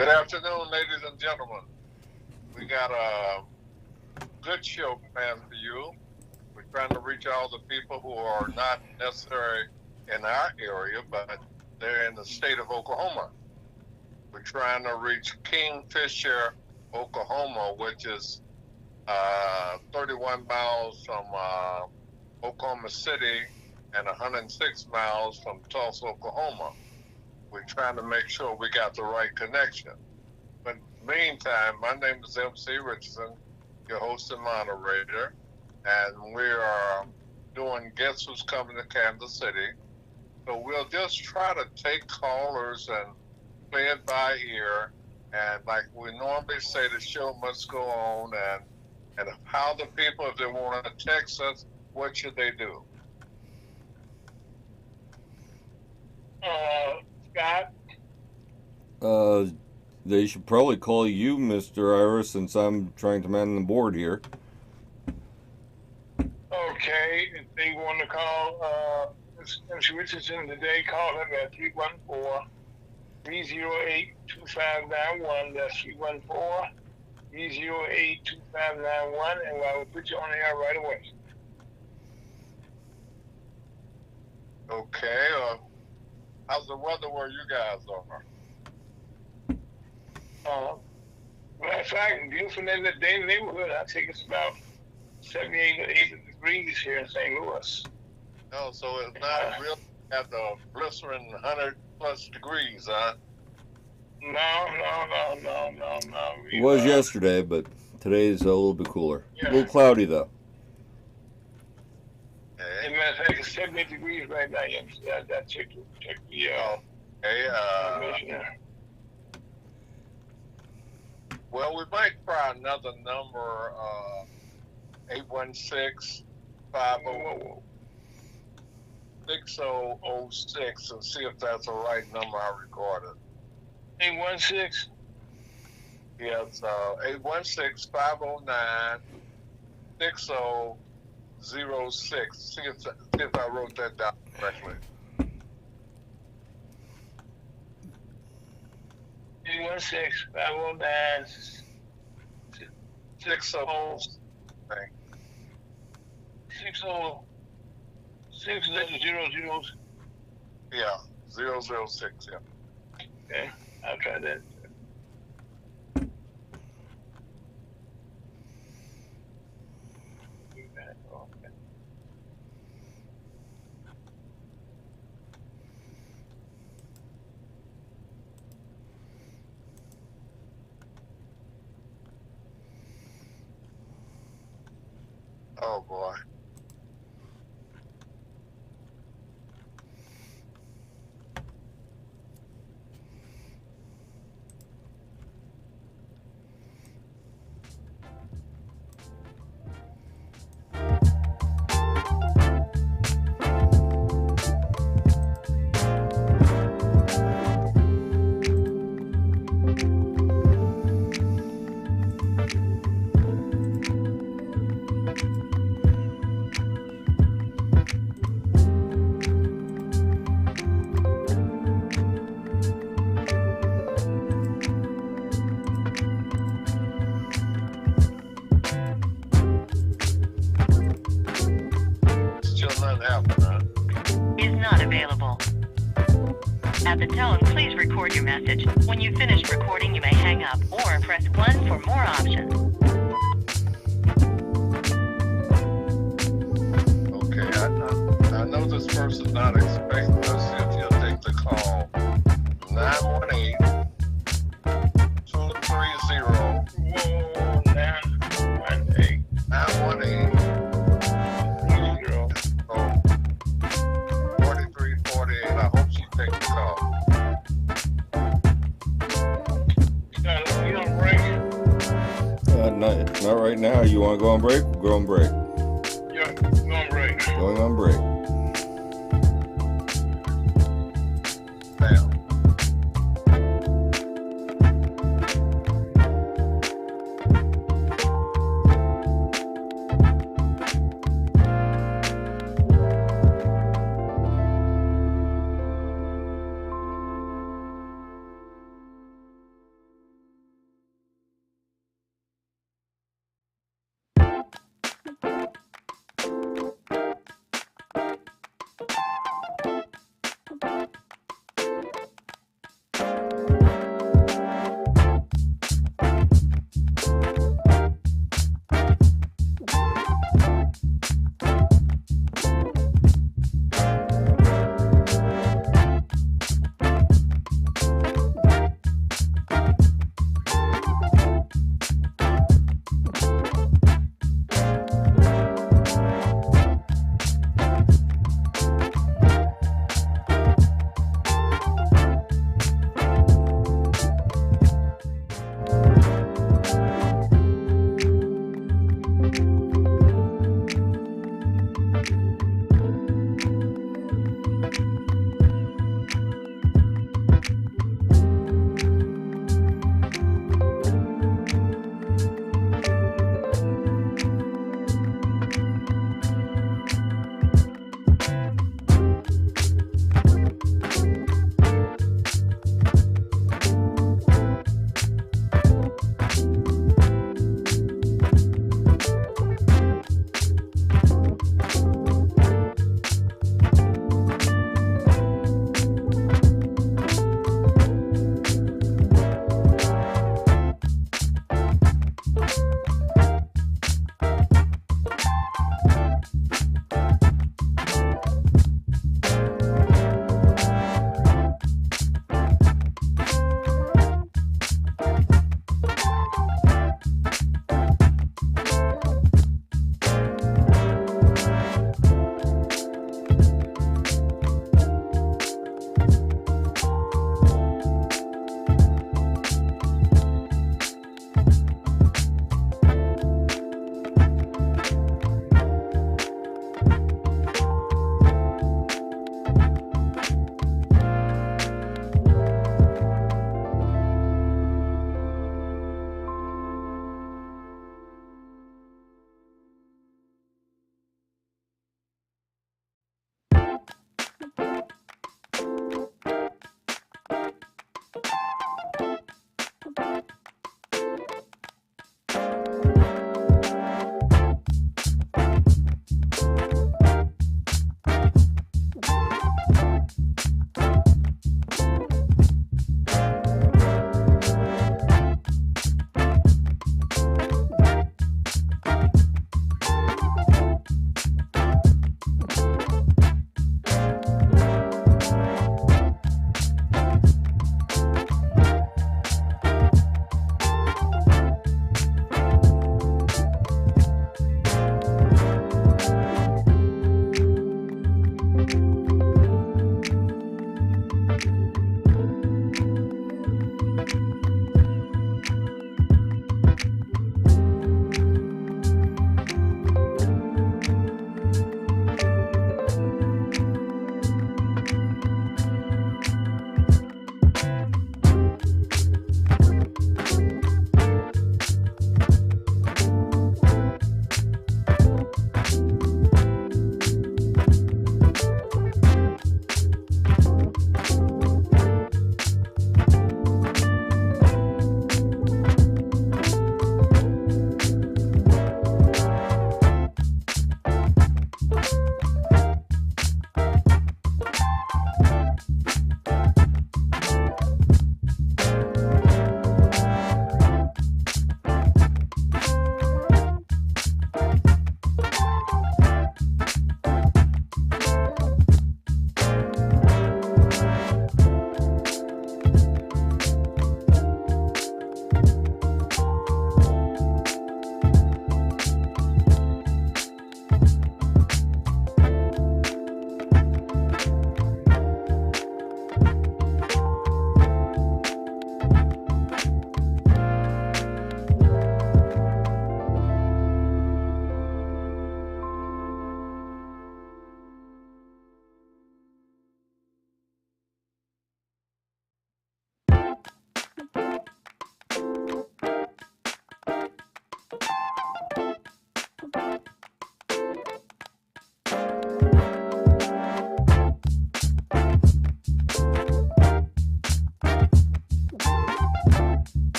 Good afternoon, ladies and gentlemen. We got a good show planned for you. We're trying to reach all the people who are not necessarily in our area, but they're in the state of Oklahoma. We're trying to reach Kingfisher, Oklahoma, which is 31 miles from Oklahoma City and 106 miles from Tulsa, Oklahoma. We're trying to make sure we got the right connection. But meantime, my name is MC Richardson, your host and moderator, and we are doing Guess Who's Coming to Kansas City. So we'll just try to take callers and play it by ear. And like we normally say, the show must go on. And how the people, if they want to text us, what should they do? Scott? They should probably call you, Mr. Iris, since I'm trying to man the board here. Okay, if they want to call Mr. Richardson today, call him at 314-308-2591. That's 314-308-2591, and I will put you on the air right away. Okay. How's the weather where you guys are? Matter of fact, beautiful day in the neighborhood. I think it's about 78 or 80 degrees here in St. Louis. Oh, so it's not really at the blistering 100 plus degrees, huh? No. It was yesterday, but today's a little bit cooler. Yeah. A little cloudy, though. As a matter of fact, it's 78 degrees right now. That check the information. Well, we might try another number, 816-50-6006, and see if that's the right number I recorded. 816? Yes, 816-509-6006. See if I wrote that down correctly. 816-509-6006. 600. Yeah, 006, yeah. Okay, I'll try that. Oh boy. Is not available. At the tone, please record your message. When you've finished recording, you may hang up or press 1 for more options. Okay, I know this person's not expecting us. If you'll take the call, 918-230-918. 918. 4348. I hope she takes the call. You on break? Not right now. You want to go on break? We'll go on break. Yeah, go on break. Going on break. Bam.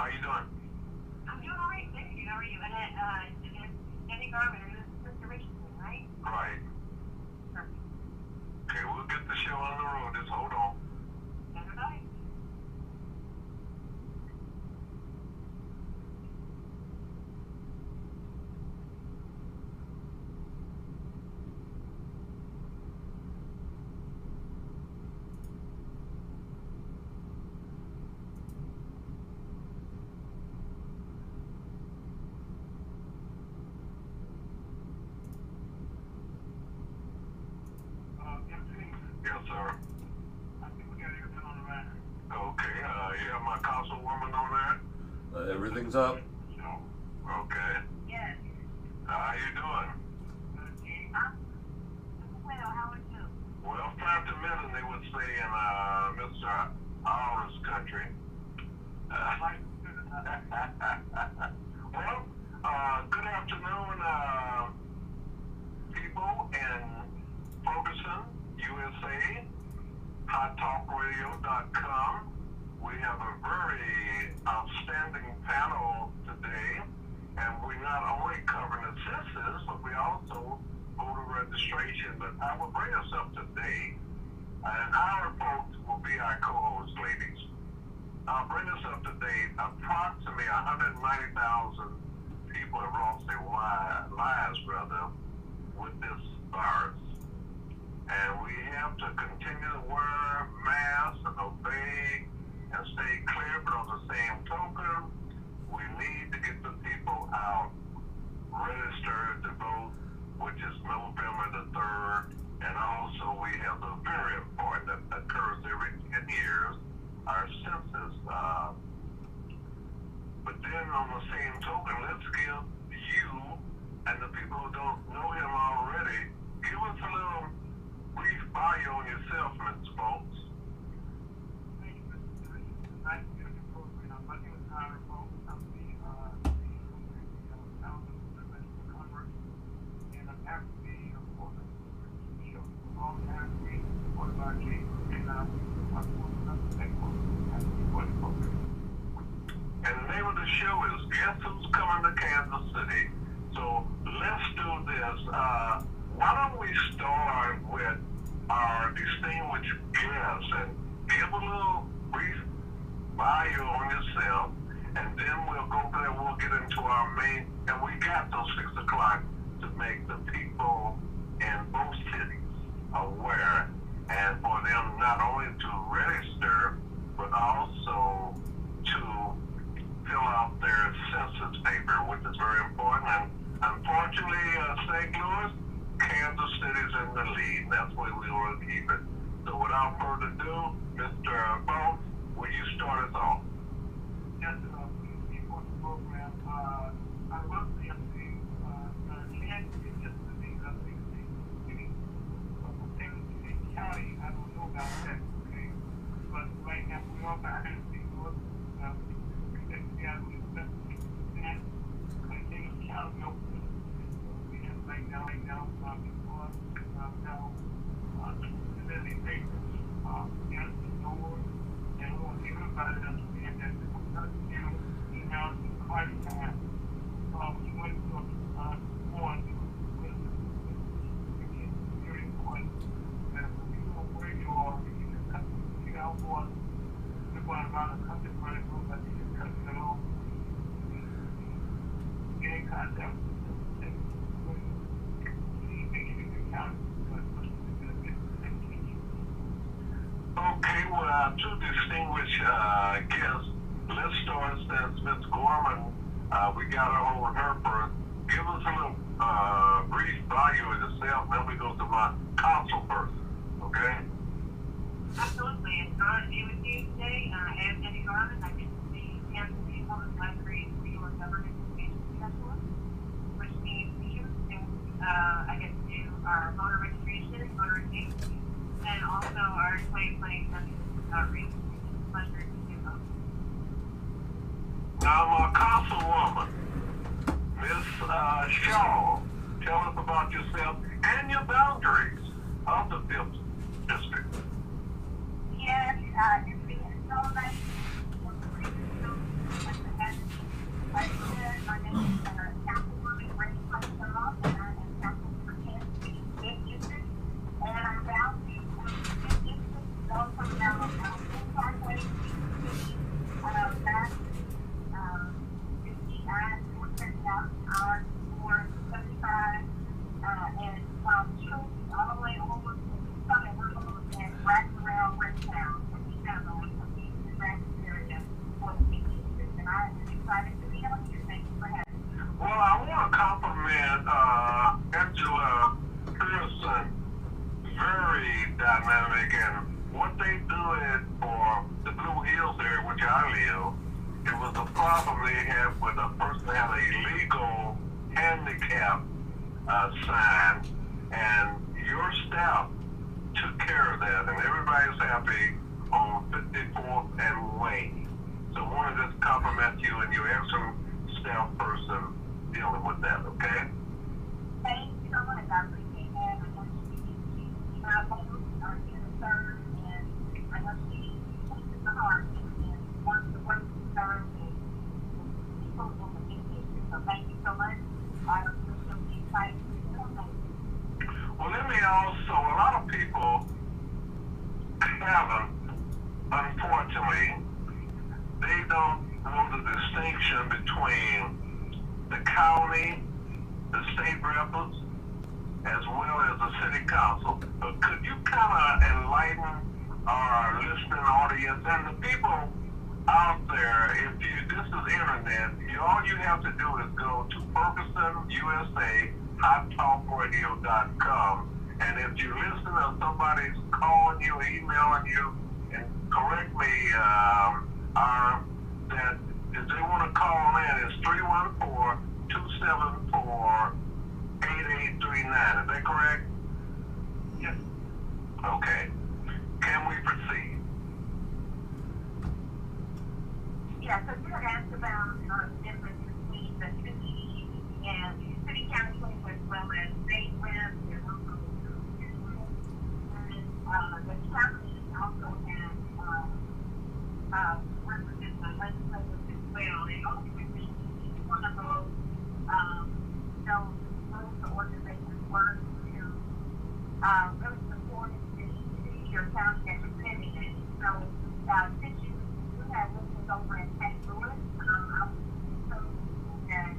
How you doing? I'm doing all right, thank you. How are you? And Andy Garvin, Mr. Richardson, right? Right. Perfect. Okay, we'll get the show on the road. Just hold on. Everybody. Yes, sir. I think we got everything on the line. Okay, you have my councilwoman on there? Everything's up. Okay. Yes. How you doing? Well, how are you? Well, Phantom they would say in Mr. Ours country. Well, good afternoon, people in Ferguson, USA, HotTalkRadio.com. We have a very outstanding panel today, and we not only cover the census, but we also voter registration. But I will bring us up to date, and our folks will be our co-host ladies. I'll bring us up to date. Approximately 190,000 people have lost their lives, with this virus. And we have to continue to wear masks and obey and stay clear, but on the same token, we need to get the people out, registered to vote, which is November the 3rd. And also we have the very important that occurs every 10 years, our census. But then on the same token, let's give you and the people who don't know him already, give us a little brief bio on yourself, Mr. Fowlkes. Thank you, Mr. Richardson. Nice to be on your program. My name is Tyler Fowlkes. I'm the founder of the Registered Congress, and I'm actually a reporter for the show. All time being supported by Jay, and I'm one of the stakeholders for the program. And the name of the show is Guess Who's Coming to Kansas City? So let's do this. Why don't we start with our distinguished guests and give a little brief bio on yourself, and then we'll go there, we'll get into our main, and we got till 6 o'clock to make the people in both cities aware, and for them not only to register, but also to fill out their census paper, which is very important. And unfortunately, St. Louis, Kansas City's in the lead. That's where we want to keep it. So without further ado, Mr. Fowlkes, will you start us off? Yes, we support the program. I will say a thing. Kansas is just the thing that they city. But for Tennessee County, I don't know about that, okay? But right now, we are behind St. Louis. We have right now, before now, community papers, yes, Lord, and we want everybody to understand that this is not email to party time. We went to one with very important that when you know where you are, you can cut it out for we're going around the country running room, but you can cut it along. Get in contact with them. Okay, well, our two distinguished guests, let's start since Ms. Gorman, we got her on her first. Give us a little brief bio of yourself, then we go to my council person, okay? Absolutely. It's an honor to be with you today. I am Andy Garvin. I get to be Kansas City Public Library's Regional Government Information Specialist, which means I get to do our voter registration, voter engagement, and also our 2020 census outreach. It's a pleasure to do both. Now, my councilwoman, Ms. Shaw, tell us about yourself and your boundaries of the 5th District. Yes, it's been so nice to work with you. problem they had with a person that had a illegal handicap sign, and your staff took care of that, and everybody's happy on 54th and Wayne. So I want to just compliment you and your excellent staff person dealing with that, okay? Thank you so much. I appreciate that. I know she are here to serve, and I know she takes it to heart and wants to work to serve and people in the community. So thank you so much. I appreciate the excited to do that. Well, let me also, a lot of people haven't, unfortunately, they don't know the distinction between the county, the state reps, as well as the city council. But could you kind of enlighten our listening audience and the people out there? If you, this is internet, all you have to do is go to Ferguson, USA, HotTalkRadio.com, and if you listen to somebody's calling you, emailing you, and correct me, that if they want to call in, it's 314-274-8839. Is that correct? Yes. Okay. Can we proceed? Yeah, so you had asked about the difference between the city and city council as well as state reps and local officials. And the county also has represents the legislators as well. And ultimately, each one of those organizations work to really support the city or county that you're living in. So since you have listeners over in St. Louis, I would suppose that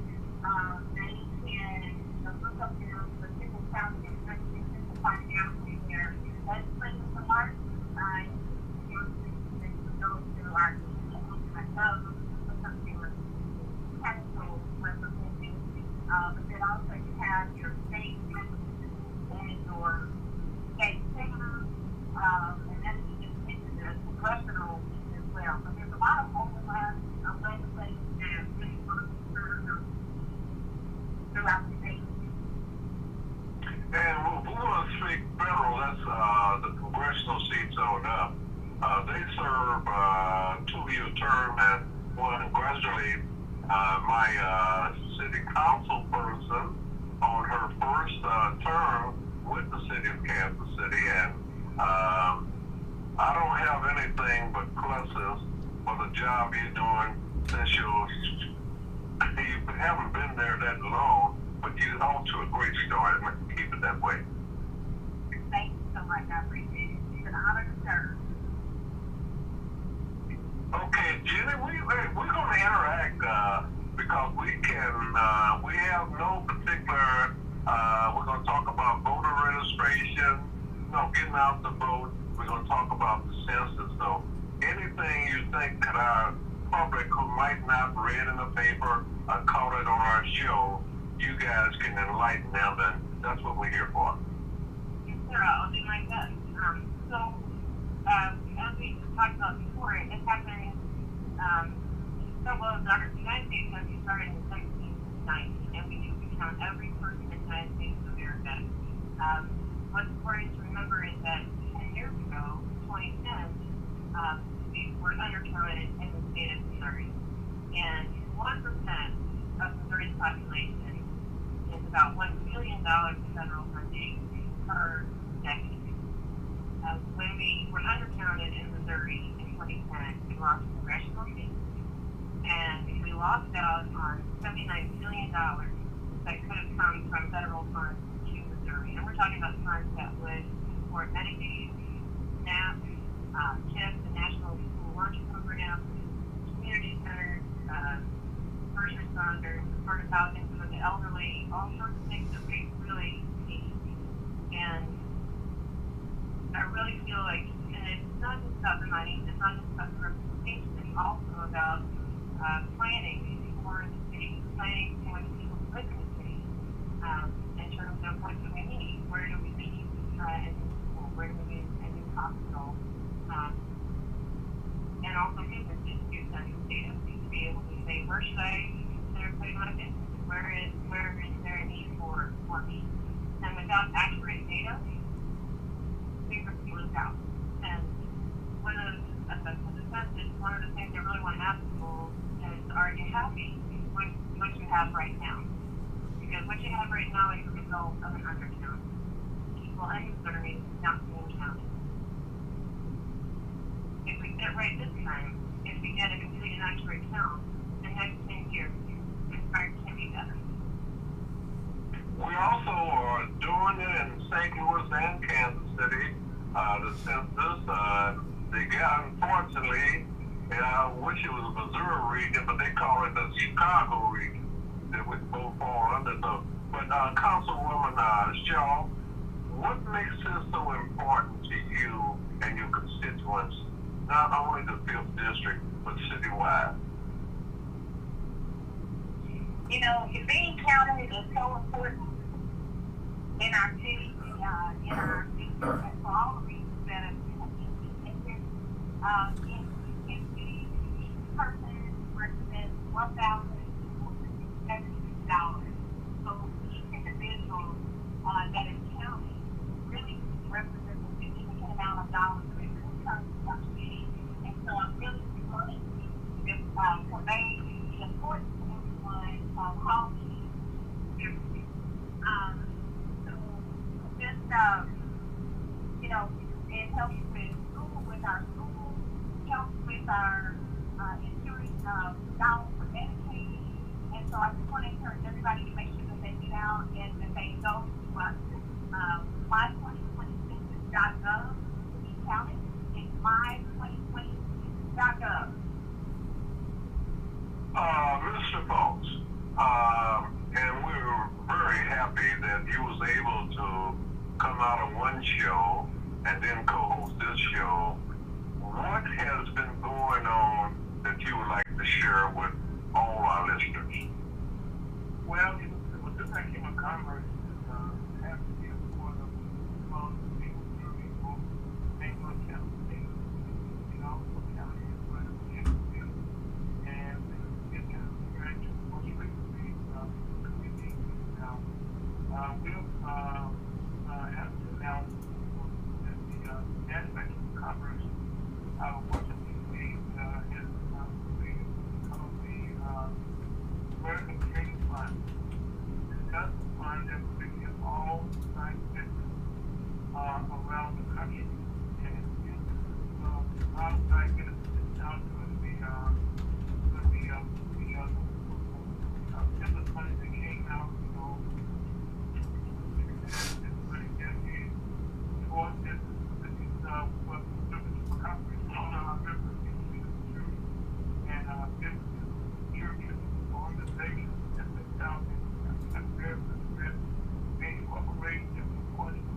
they can look up their specific county districts to find out if their legislators are marked. They go to our look up their council representing. But then also you have your state and your state senators, and then you get into the congressional as well. So there's a lot of overlap of legislation and really throughout the state. And we want to speak federal, that's the congressional seats on up. They serve 2-year term, and want to congratulate my city council person on her first term with the city of Kansas City, and I don't have anything but pluses for the job you're doing since you haven't been there that long, but you're off to a great start, and keep it that way. Thank you so much. I appreciate it. It's an honor to serve. Okay, Jenny, we're going to interact because we have no particular, we're going to talk about voter registration, getting out the vote. We're going to talk about the census. So anything you think that our public who might not read in the paper or caught it on our show, you guys can enlighten them, and that's what we're here for. Yes, sir. I'll do my best. As we talked about before, it happened, the United States country started in 1790, and we do count every person in the United States of America. What's important to remember is that 10 years ago, 2010, we were undercounted in the state of Missouri. And 1% of Missouri's population is about $1 billion in federal funding per decade. When we were undercounted in Missouri in 2010, we lost congressional seats, and we lost out on $79 billion that could have come from federal funds to Missouri. And we're talking about funds that would support Medicaid, SNAP, CHIP, the National School Lunch Program, community centers, first responders, supportive housing for the elderly, all sorts of things that we really need. And I really feel like, and it's not just about the money, it's not just about the representation, it's also about planning for the city, planning for the people who live in the city, in terms of what do we need, where do we need a new school, where do we need a new hospital, and also businesses to understand to be able to say where should I consider putting my business? Where is there a need for me? And without accurate data, things are lose out. And one of the things I really want to ask people is, are you happy with what you have right now? Because what you have right now is a result of an undercount. People underserving, not being counted. If we get right this time, if we get a complete and accurate count, the next 10 years, can be better. We also are doing it in St. Louis and Kansas City. The census, they got, unfortunately, I wish it was a Missouri region, but they call it the Chicago region that we both fall under. So, but Councilwoman Shaw, what makes this so important to you and your constituents, not only the 5th District, but citywide? You know, being counted is so important in our city, in our district, and for all the reasons that have been mentioned. In city, each person represents $1,070. So each individual that is counted really represents a significant amount of dollars that comes to our city. And so I'm really wanting to convey the importance of everyone calling everything. So just, you know, it helps with our school, helps with our insurance dollars for Medicaid. And so I just want to encourage everybody to make sure that they get out and that they go to my2026.gov to be counted. It's my2026.gov. Mr. Fowlkes, and we were very happy that you was able to come out of one show and then co-host this show. What has been going on that you would like to share with all our listeners? Well, it was just like human commerce has to be one of the most people people make one count. You know, county is what it is. And it's kind of trying to more frequently community now. We'll have to announce that the aspect of commerce working these days is called the American Trade Fund. That's the fund that will be in all scientists around the country. And outside business down to the business money that came out, you know, it's really dedicated towards this. This is what the conference all our members need to do. And businesses, churches, organizations, and the town, and many corporations are important to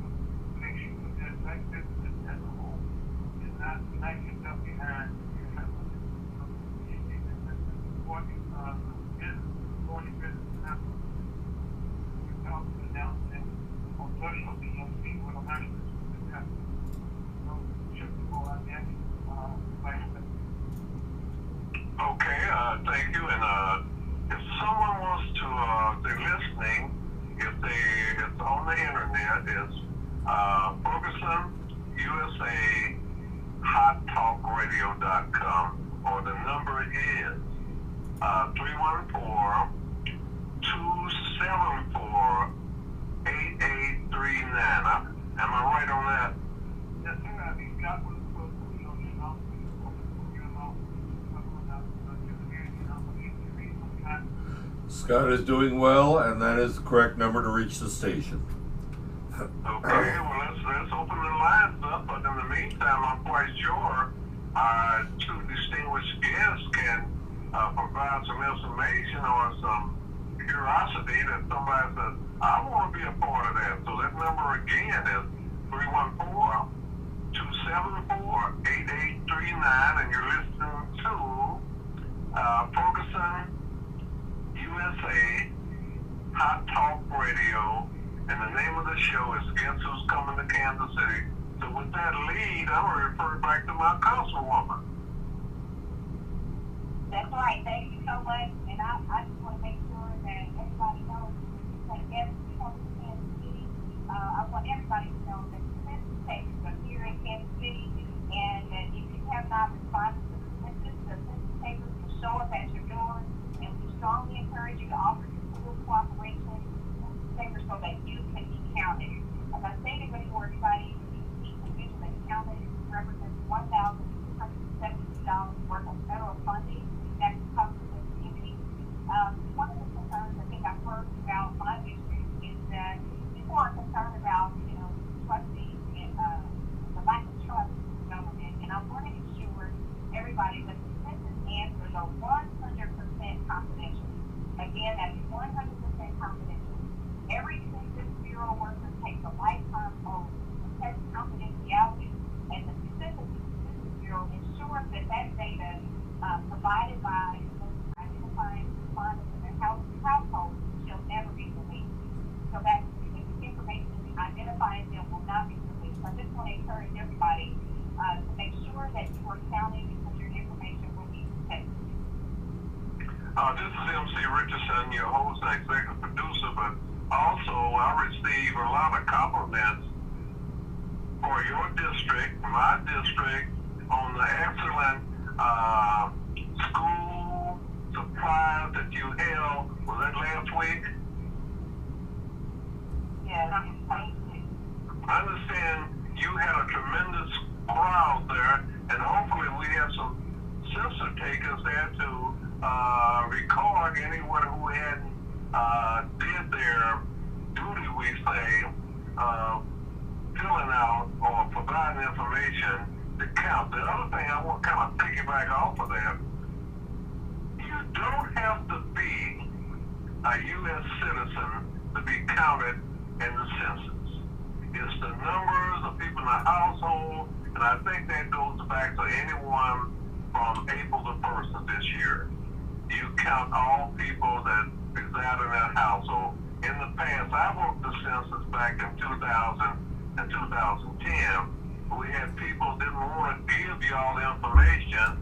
make sure that black businesses as a whole is not lagging up behind. Supporting business now. We're also announcing on social PMC what a national business happens. So, should be more on that. Okay, thank you. And if someone wants to, they're listening, it's on the internet, it's Ferguson, USA, hottalkradio.com, or the number is 314-274-8839. Am I right on that? Yes, sir. I mean, God will put you on your mouth. Scott is doing well, and that is the correct number to reach the station. Okay, well, let's open the lines up, but in the meantime, I'm quite sure our two distinguished guests can provide some information or some curiosity that somebody says, I want to be a part of that. So that number again is 314-274-8839, and you're listening to Ferguson, USA, Hot Talk Radio, and the name of the show is Guess Who's Coming to Kansas City. So with that lead, I'm going to refer back to my councilwoman. That's right. Thank you so much. MC Richardson, your host and executive producer, but also I receive a lot of compliments for your district, my district, on the excellent school supplies that you held. Was that last week? Yeah, thank you. I understand you had a tremendous crowd there, and hopefully we have some census takers there to record anyone who hadn't did their duty, we say, filling out or providing information to count. The other thing I want to kind of piggyback off of that, you don't have to be a U.S. citizen to be counted in the census. It's the numbers of people in the household, and I think that goes back to anyone from April the 1st of this year. You count all people that reside in that household. In the past, I worked the census back in 2000 and 2010. We had people didn't want to give you all the information,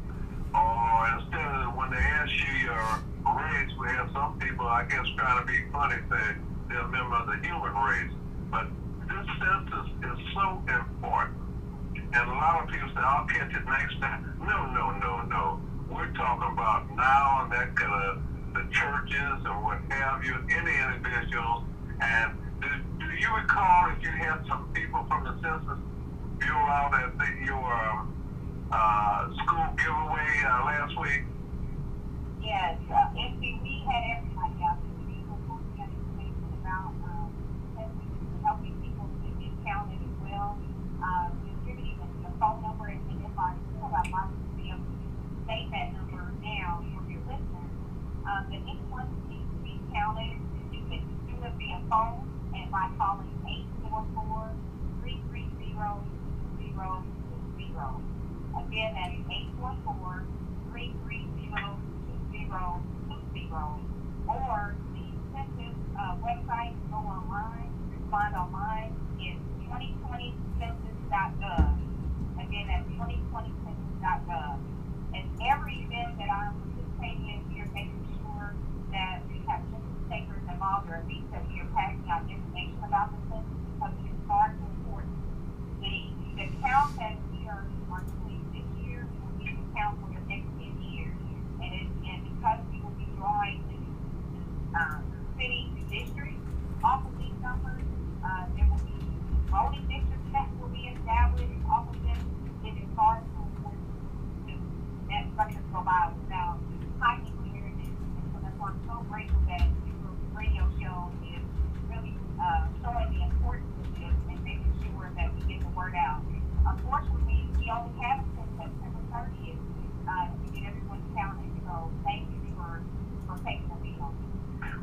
or instead of when they ask you your race, we have some people, I guess, trying to be funny, say they're a member of the human race. But this census is so important. And a lot of people say, I'll catch it next time. No. We're talking about now, and that could the churches and what have you, any individuals. And do you recall if you had some people from the Census Bureau out at your school giveaway last week? Yes, we had everybody out there. People posting information about helping people to get counted as well. Distributing a phone number, and if I feel I'd like to be able to state that number now for your listeners, that anyone who needs to be counted, you can do it via phone and by calling 844-330-2020. Again, that's 844-330-2020. Or the census website, go online, find online, is 2020census.gov. Again, that's 2020census.gov. And every event that I'm participating in, we are making sure that we have census takers involved, or at least that we are passing out information about the census, because it is far too important. The count that we are doing this year will be the count for the next 10 years. And because we will be drawing the city districts off of these numbers, there will be voting districts that will be established off of them. It is far too important to let seconds go by without highly hearing it. And so that's why I'm so grateful that your radio show is really showing the importance of this and making sure that we get the word out. Unfortunately, we only have until September 30th to get everyone counted. So thank you for taking the lead on this.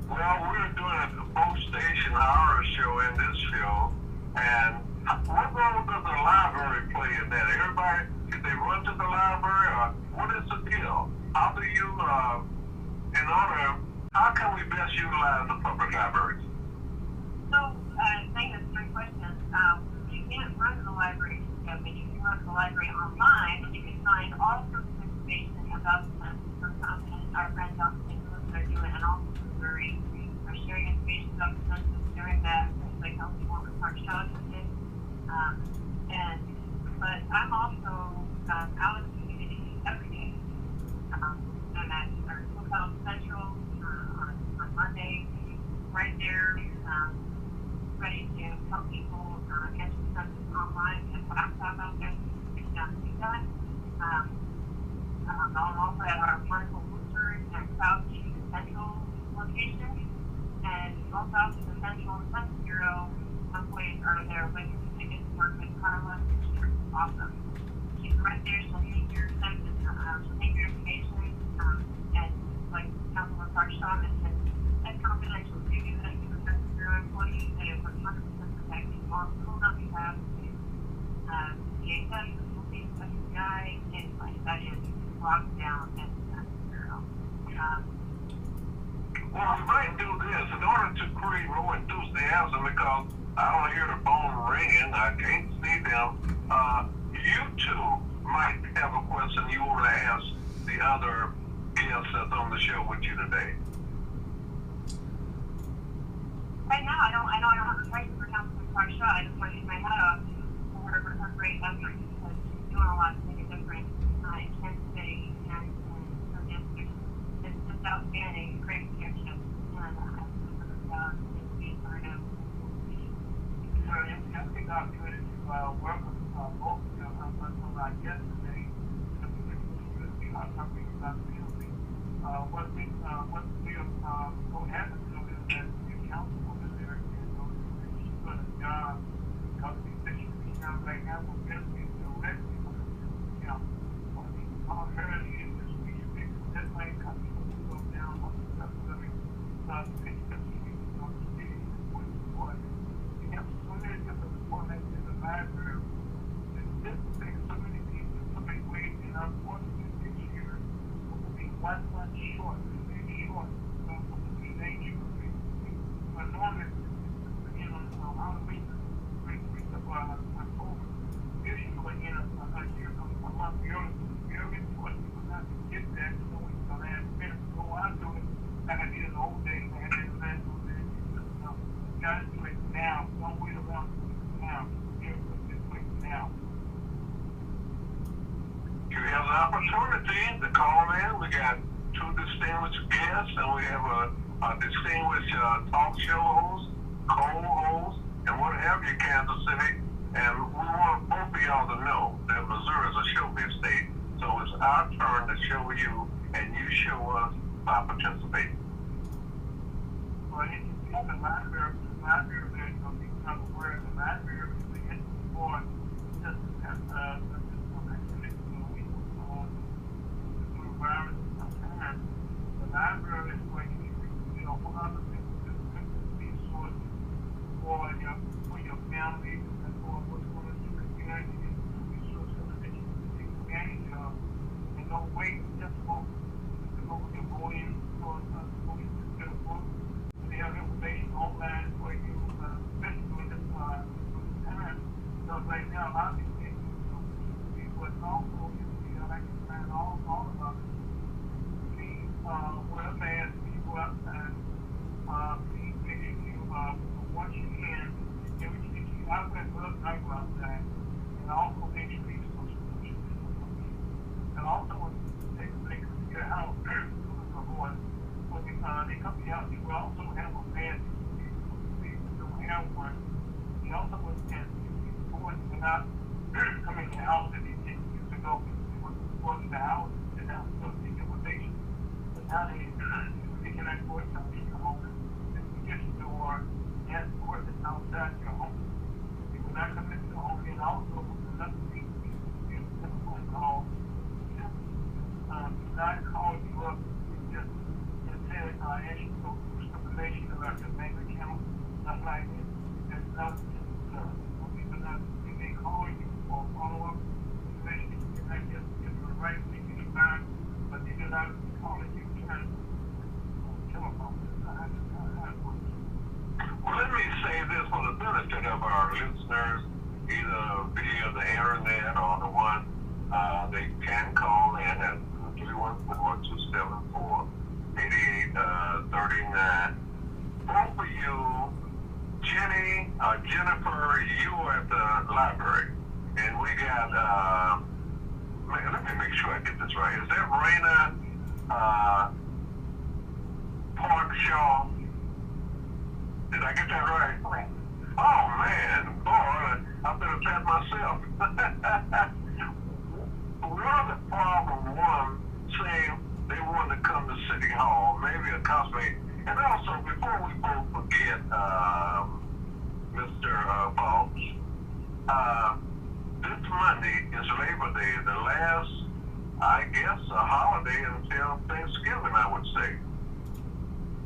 Well, we're doing a both station hour show and this show, and what role does the library play in that? Everybody, if they run to the library, or what is the deal? How do you, how can we best utilize the public libraries? So, thank you, that's a great question. You can't run to the library, but you can run to the library online, and you can find all sorts of information about the census from our friends on Facebook that are doing, and also Missouri are sharing information about the census during that, like Healthy Woman Park Challenge with it. But I'm also out in the community every day. And at Hotel Central on Monday, right there, ready to help people answer the census online and what I'm talking about there. Done. I'm also at our wonderful Worcester and Fowlkes Central location, and also out to the Central Census Bureau employees are there with tickets to work with Carla. She's awesome. She's right there. She'll take your census, she'll take your information, and like Councilman Parkshaw mentioned, that's confidential too. That you're a Census Bureau employee, they are 100% protected. On who not you have to CHS, the state census guy, anybody that is locked down at the Census Bureau. Well, we might do this in order to create more enthusiasm, because I don't hear the phone ringing, I can't see them. You two might have a question you want to ask the other guests that's on the show with you today. yesterday, talking about family. What we don't have to do is that the council over there she's doing a job because we think she's not right now we're getting directly from the council. All her is this week, that might come to go down on the stuff that we thought we could see on the city. We have so many different formats in the library. This thing, so many people, so many ways, and unfortunately this year will be 1 month short, maybe short of the nature of it. But normally, Halloween, week of October, usually in a year, a month early, but people not to get that, so it's the last minute. So I do it like I did in the old days, like I did the last old days. Gotta do it now. Don't wait around to do it now. Just do it now. You have the opportunity to call in. We got 2 distinguished guests, and we have a distinguished talk show host, co-host, and what have you, Kansas City. And we want both of y'all to know that Missouri is a showbiz state. So it's our turn to show you, and you show us by participating. Well, if you have the library, there's going to be some where the library is the entry point. Just have the library is going to be, for other people, to resources for your family and for what's going to do the community, resources that you can take advantage of. And don't wait just for your voting for voting to get a vote. They have information online for you, especially during this time. Because right now, a lot of these people, it's also, I can find all about it. Please, welfare people outside, please make sure you, once you can, I went I go outside, and also make sure you social distancing. And also, when they come to your house, when they come to your house, you will also have a mask. If you don't have one, you also will can going without coming to the house that they didn't use to go to the house and now so take information. But now they cannot go inside your home and you get to door and of course it's outside your home. If you're not coming to the home, and also another thing you get a phone call. Do not call you up just say ask you for information about your bank account, stuff like that. There's nothing if they call you for follow-up information, you not just give them the right thing in your mind, but they do not call it you turn on the telephone. Well, let me say this for the benefit of our listeners, either via the internet or the one they can call in at 314-274-8839. Both of you, Jennifer, you are at the library, and we got, let me make sure I get this right. Is that Raina Parkshaw? Did I get that right? Correct. Oh, man, boy, I better pat myself. One of the problem saying they wanted to come to City Hall, maybe a classmate, and also, before we both forget, Mr. Fowlkes, this Monday is Labor Day, the last, I guess, a holiday until Thanksgiving, I would say.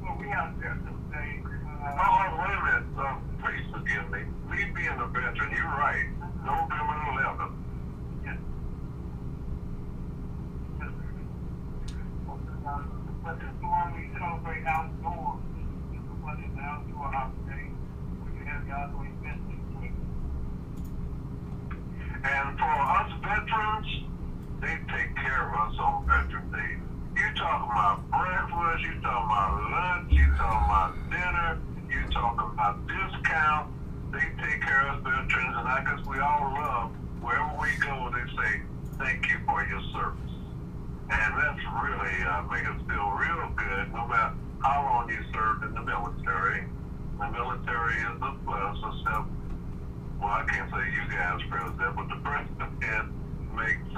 Well, we have Veterans Day. Wait a minute. Please forgive me. Me being a veteran, you're right. November 11th. Yes. But this one we celebrate outdoors. This is what is the outdoor holiday where you have the outdoor events. And for us veterans, they take care of us on Veterans Day. You talking about breakfast, you talking about lunch, you talking about dinner, you talking about discount. They take care of us veterans, and I guess we all love wherever we go. They say thank you for your service, and that's really make us feel real good. No matter how long you served in the military is a plus. Except, well, I can't say you guys, President, but the president makes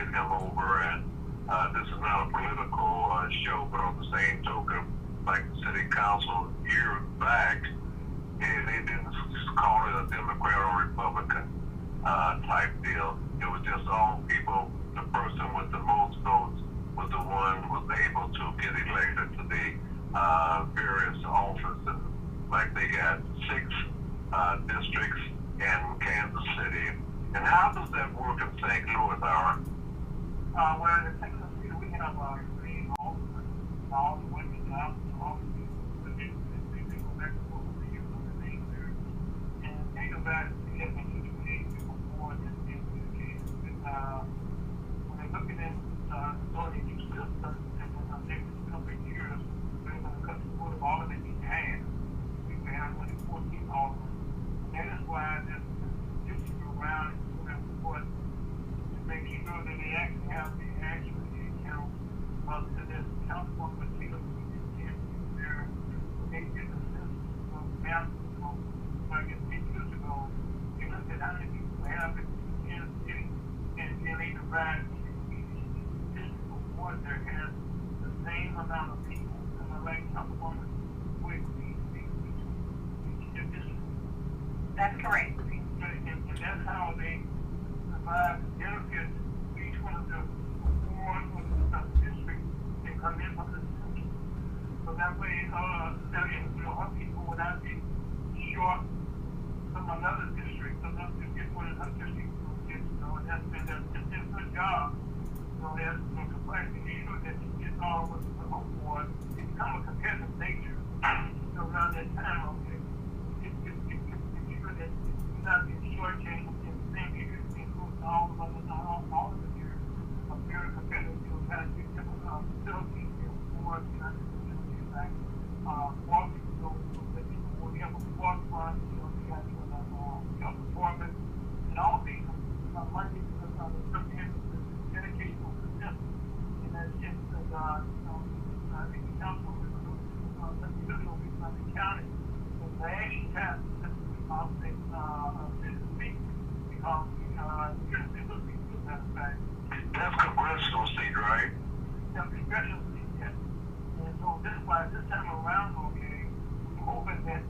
get him over. And this is not a political show, but on the same token, like the city council years back, they didn't call it a Democrat or Republican type deal. It was just all people. The person with the most votes was the one who was able to get elected to the various offices. Like they got 6 districts in Kansas City. And how does that work in St. Louis, Aaron? Well, in St. Louis, we have 3 officers, all the women, all the people, they go back and forth with the youth on the name there. And they go back to get me to people before this being communicated. When they're looking at the new system, and then the next couple of years, they're going to cut the wood of all of it in half. We can have only 14 officers. That is why this issue around what to make sure that they actually have the account to this councilwoman material in their agent assistance of math ago, I guess 10 years ago. They looked at how many people we have in Kansas City, and they divide district of one that has the same amount of people. And the like councilwoman with the district. That's correct. And that's how they provide benefits to each one of the wards or the districts that come in from the city. So that way, our people would not be short from another district. So that's just get one of her districts, and that's her job. So there's no complexity, that she gets all with the whole board. It's become a competitive nature. So around that time, it's sure that you're not being shortchanged in the same area, including all of the years of very competitive. You'll have to get different facilities, boards, facilities like walking, we have a walk fund, we have health department, and all these money to dedication to the system. And that's just I think the council is the county. And they actually have because That's congressional seat, right? Yeah, congressional seat, yes. And so this is why this time around, okay, we're hoping that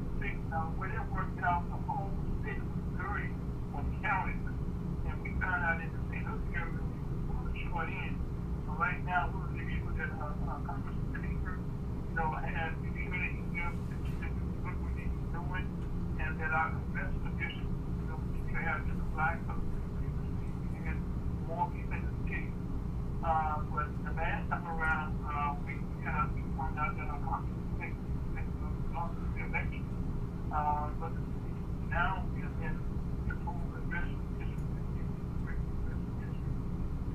where they worked out the whole state of Missouri and counties, and we found out in the St. Louis area we were short in. So right now we're the people that Congressman Speaker, and we sure that he knows what we need to do it, and that our congressional district, we have just a black and more people in the city. But the last time around, we found out that our Congressman lost the election. But now we have been the whole congressional district,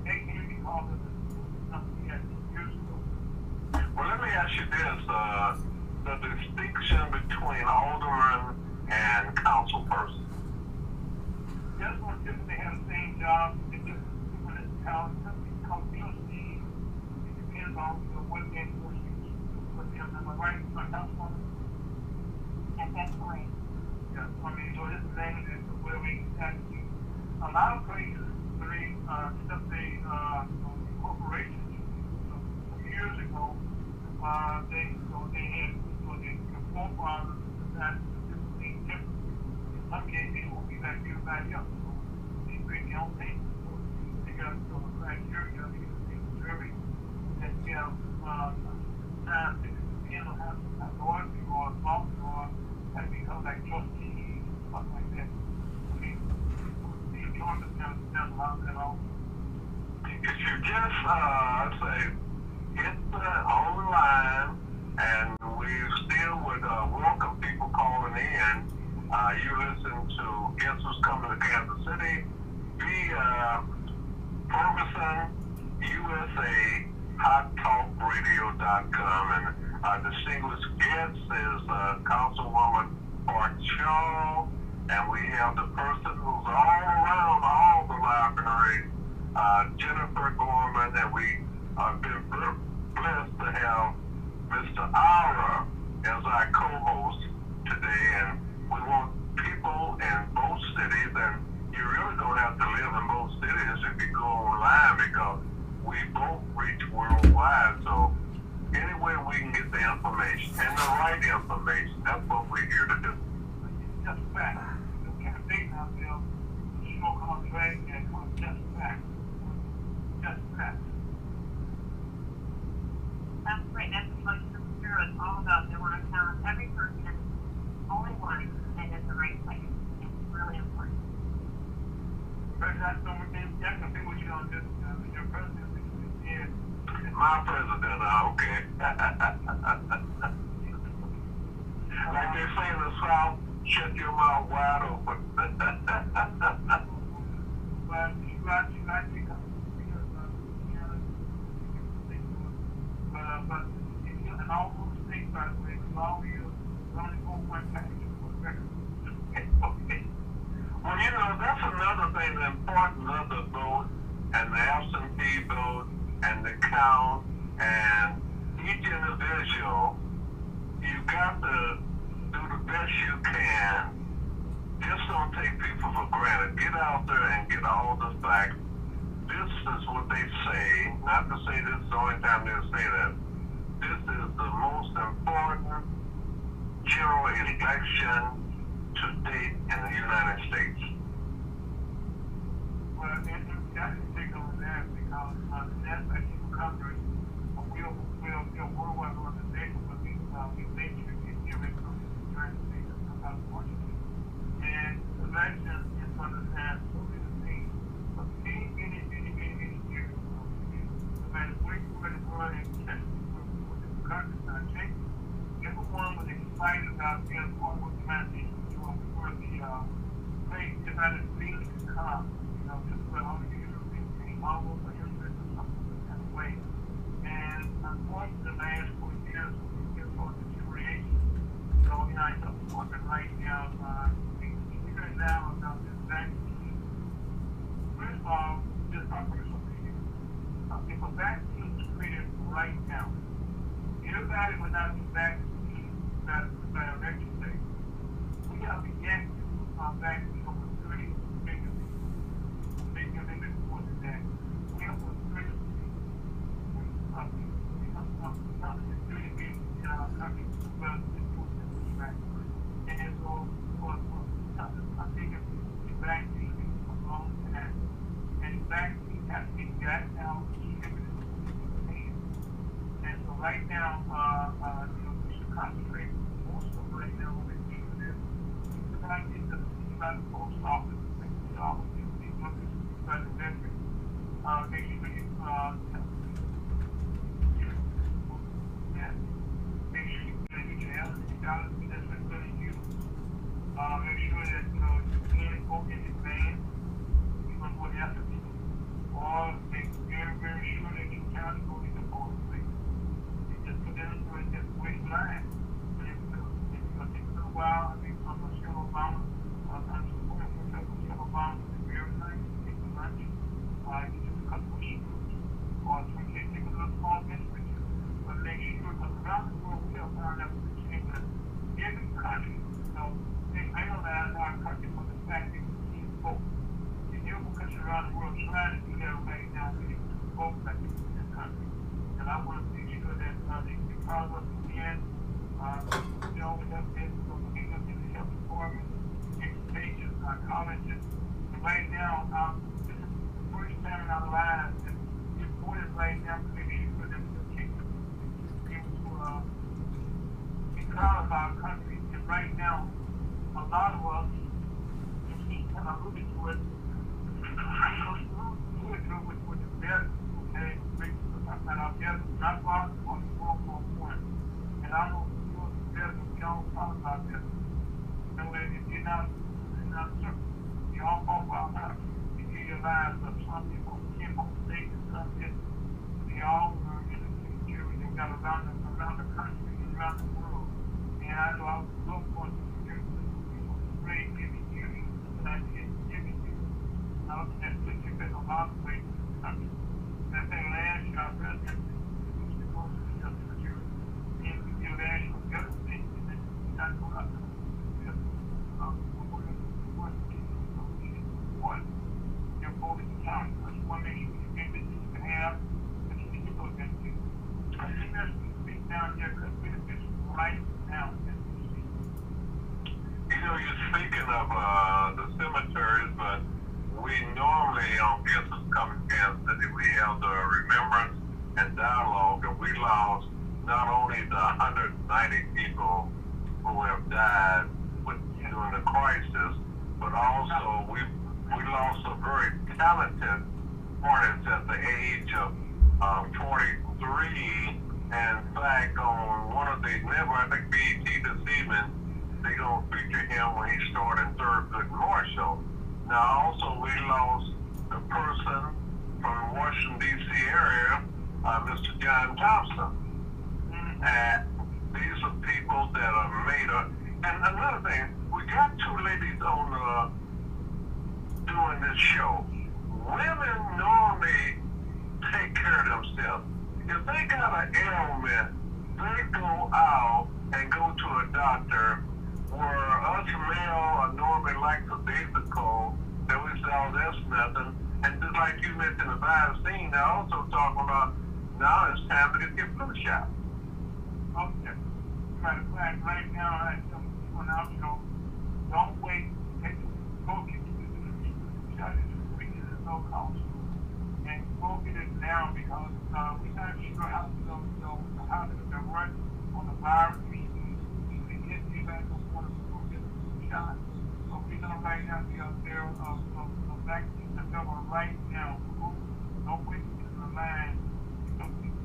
they can't be called as something we had years ago. Well, let me ask you this, the distinction between alderman and council person. Just one typically have the same job, they just when it's how something called PhD. It depends on what they for them. Am I right, my councilwoman? That's correct. Yeah, I mean, so this is that where we actually a lot of places where they stuff they corporations some years ago, they had the forefathers that different. In some cases, they won't be like everybody else. So they bring their own things. They got a criteria, they get a survey that you have time to have authority or sponsor or have become like trustees, stuff like that. I mean, these joints have done a lot of that also. If you just say hit on the line, and we still would welcome people calling in. You listen to Guess Who's Coming to Kansas City via Ferguson, USA, HotTalkRadio.com, and our distinguished guest is Councilwoman Bart Shaw, and we have the person who's all around all the libraries, Jennifer Gorman, and we have been blessed to have Mr. Ara as our co-host today, and we want people in both cities, and you really don't have to live in both cities if you go online, because we're here to do. It's just a fact. You can't think out there, smoke on the way, and it's just a fact. Just a fact. That's great. That's what the Bureau is all about. They want to count every person, only one, and in the right place. It's really important. But that's the only thing, that's the thing what you don't do. Your president is My president, okay. Like they say in the South, shut your mouth wide open. but you got to come because, but if you, and all those states, by the way, with all you, only 4.5 for the record. Okay. Well, you know, that's another thing, the importance of the vote and the absentee vote and the count and each individual. You got to do the best you can. Just don't take people for granted. Get out there and get all the facts. This is what they say, not to say this is the only time they'll say that. This is the most important general election to date in the United States. Well, and that's the thing on that because that's actually coverage. We'll worldwide organization, but we make sure we give it from the United States of Washington. And election is going to have so many things, but many years. No matter where you're going to run and check what the country's not changing. Everyone was excited about being part of the message for the place if I didn't feel it to come. You know, just for all the years being humble for him or something kind of way. And unfortunately, the last 4 years, we've been on deterioration. So, you know, I'm talking right now, hearing now about this vaccine. First of all, just my personal opinion. If a vaccine is created right now, everybody would not be vaccinated by election day. We have to get vaccine over 30 million people. Maybe a little bit more than that. We have over 30 million. We have 30 million in our country as well as the vaccine. And so, I think if the vaccine is a long time, and the vaccine has to be gotten out and distributed to the hands. And so right now, we should concentrate most of right now on the thing is to try to get the post office, the office, the workers, by the veterans, make sure you make sure you get your health dollars that's been really used. Make sure that you can go in advance, even what you have to do, or make very sure that you can go in the polling place. Just put them through it, just wait in line. But it's going to take a little while. I think Michelle Obama, I'm supporting Michelle Obama is very nice. Take a lunch, get just a couple of shoes, or take a little small mystery. But make sure, because around the world, we have found out the change that every country, I know that our country for the fact that we can't vote. And every country around the world trying to do that right now, we need to vote like this in this country. And I want to make sure that they can follow us in the end. We have been looking up in the health department, education, colleges. And right now, this is the first time in our lives that we're voting right now to make sure that we're able to be proud of our country. And right now, a lot of us, and I'm looking to it, with the best, okay, and our best, not lost on the one. And I know the best, we don't talk about this. No way, if you're not certain, you all hope our country, you give your lives up. Some people can't hold state and some just, they all are in the future, and they've got around the country and around the world. And I know I was looking for great giving you, and I did giving you. I was just looking at a lot of ways in the country. And I think last year, our president was to go to the health security. And we did last year with the other things, and then we got to go out to your voting county. I just want to make sure you get this you can have, but you need to go against it. I think that's what we speak down here, because benefits right now as we speak. you're speaking of the cemeteries, but we normally on Guesses Coming Kansas City, we have the remembrance and dialogue, and we lost not only the 190 people who have died during the crisis, but also we lost a very talented artist at the age of 43. And in fact, on one of the networks, I think BET this evening, they're going to feature him when he started in Thurgood Marshall. Now, also, we lost the person from the Washington, D.C. area, Mr. John Thompson. And these are people that are made up. And another thing, we got two ladies on doing this show. Women normally take care of themselves. If they got an ailment, they go out and go to a doctor, where us male are normally like the basic call that we say, oh, that's nothing. And just like you mentioned the vaccine, they're also talking about now it's time to get your flu shot. Okay. Matter of fact, right now, I tell people now, don't wait. Go get your flu shot. It's free. There's no cost. And go get it now because we're not sure how to run on the virus. We get you back on water to go get the shot. So we're going to right now be out there of vaccines available right now. Don't wait in the line.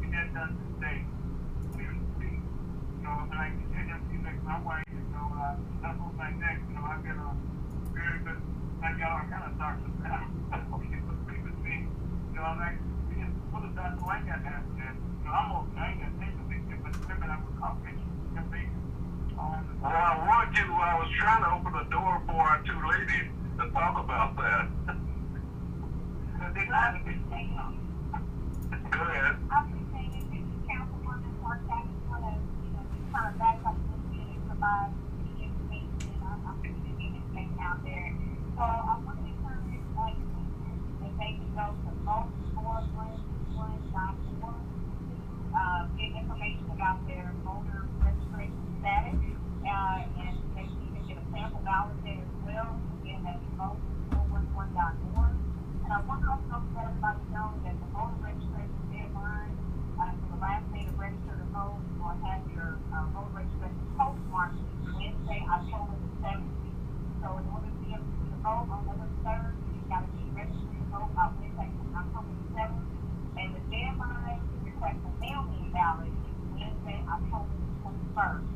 We get that done today. And I can tell you, like my wife, stuff on my neck, I've got a very good, like y'all are kind of doctors now. Okay, but previously, I'm like, what is that? I got that. I'm okay. I ain't got anything, but remember that was confidential. Well, I was trying to open the door for our two ladies to talk about that. They got to be taken on. Go ahead. I'm just saying, if it's councilwoman or that is going to, just kind of back up a little bit and provide the information. I'm going to get information out there. So I want to encourage if they can go to vote411.org to get information about their voter registration status, and they can even get a sample ballot there as well. Again, that's vote411.org. And I want to also let everybody know that the voter registration deadline for the last day to register to vote or have your voter registration postmarked Wednesday, October the 17th. So in order to be able to vote on November 3rd, you've got to be registered to vote by Wednesday, October the 7th. And the deadline to request a mail-in ballot is Wednesday, October the 21st.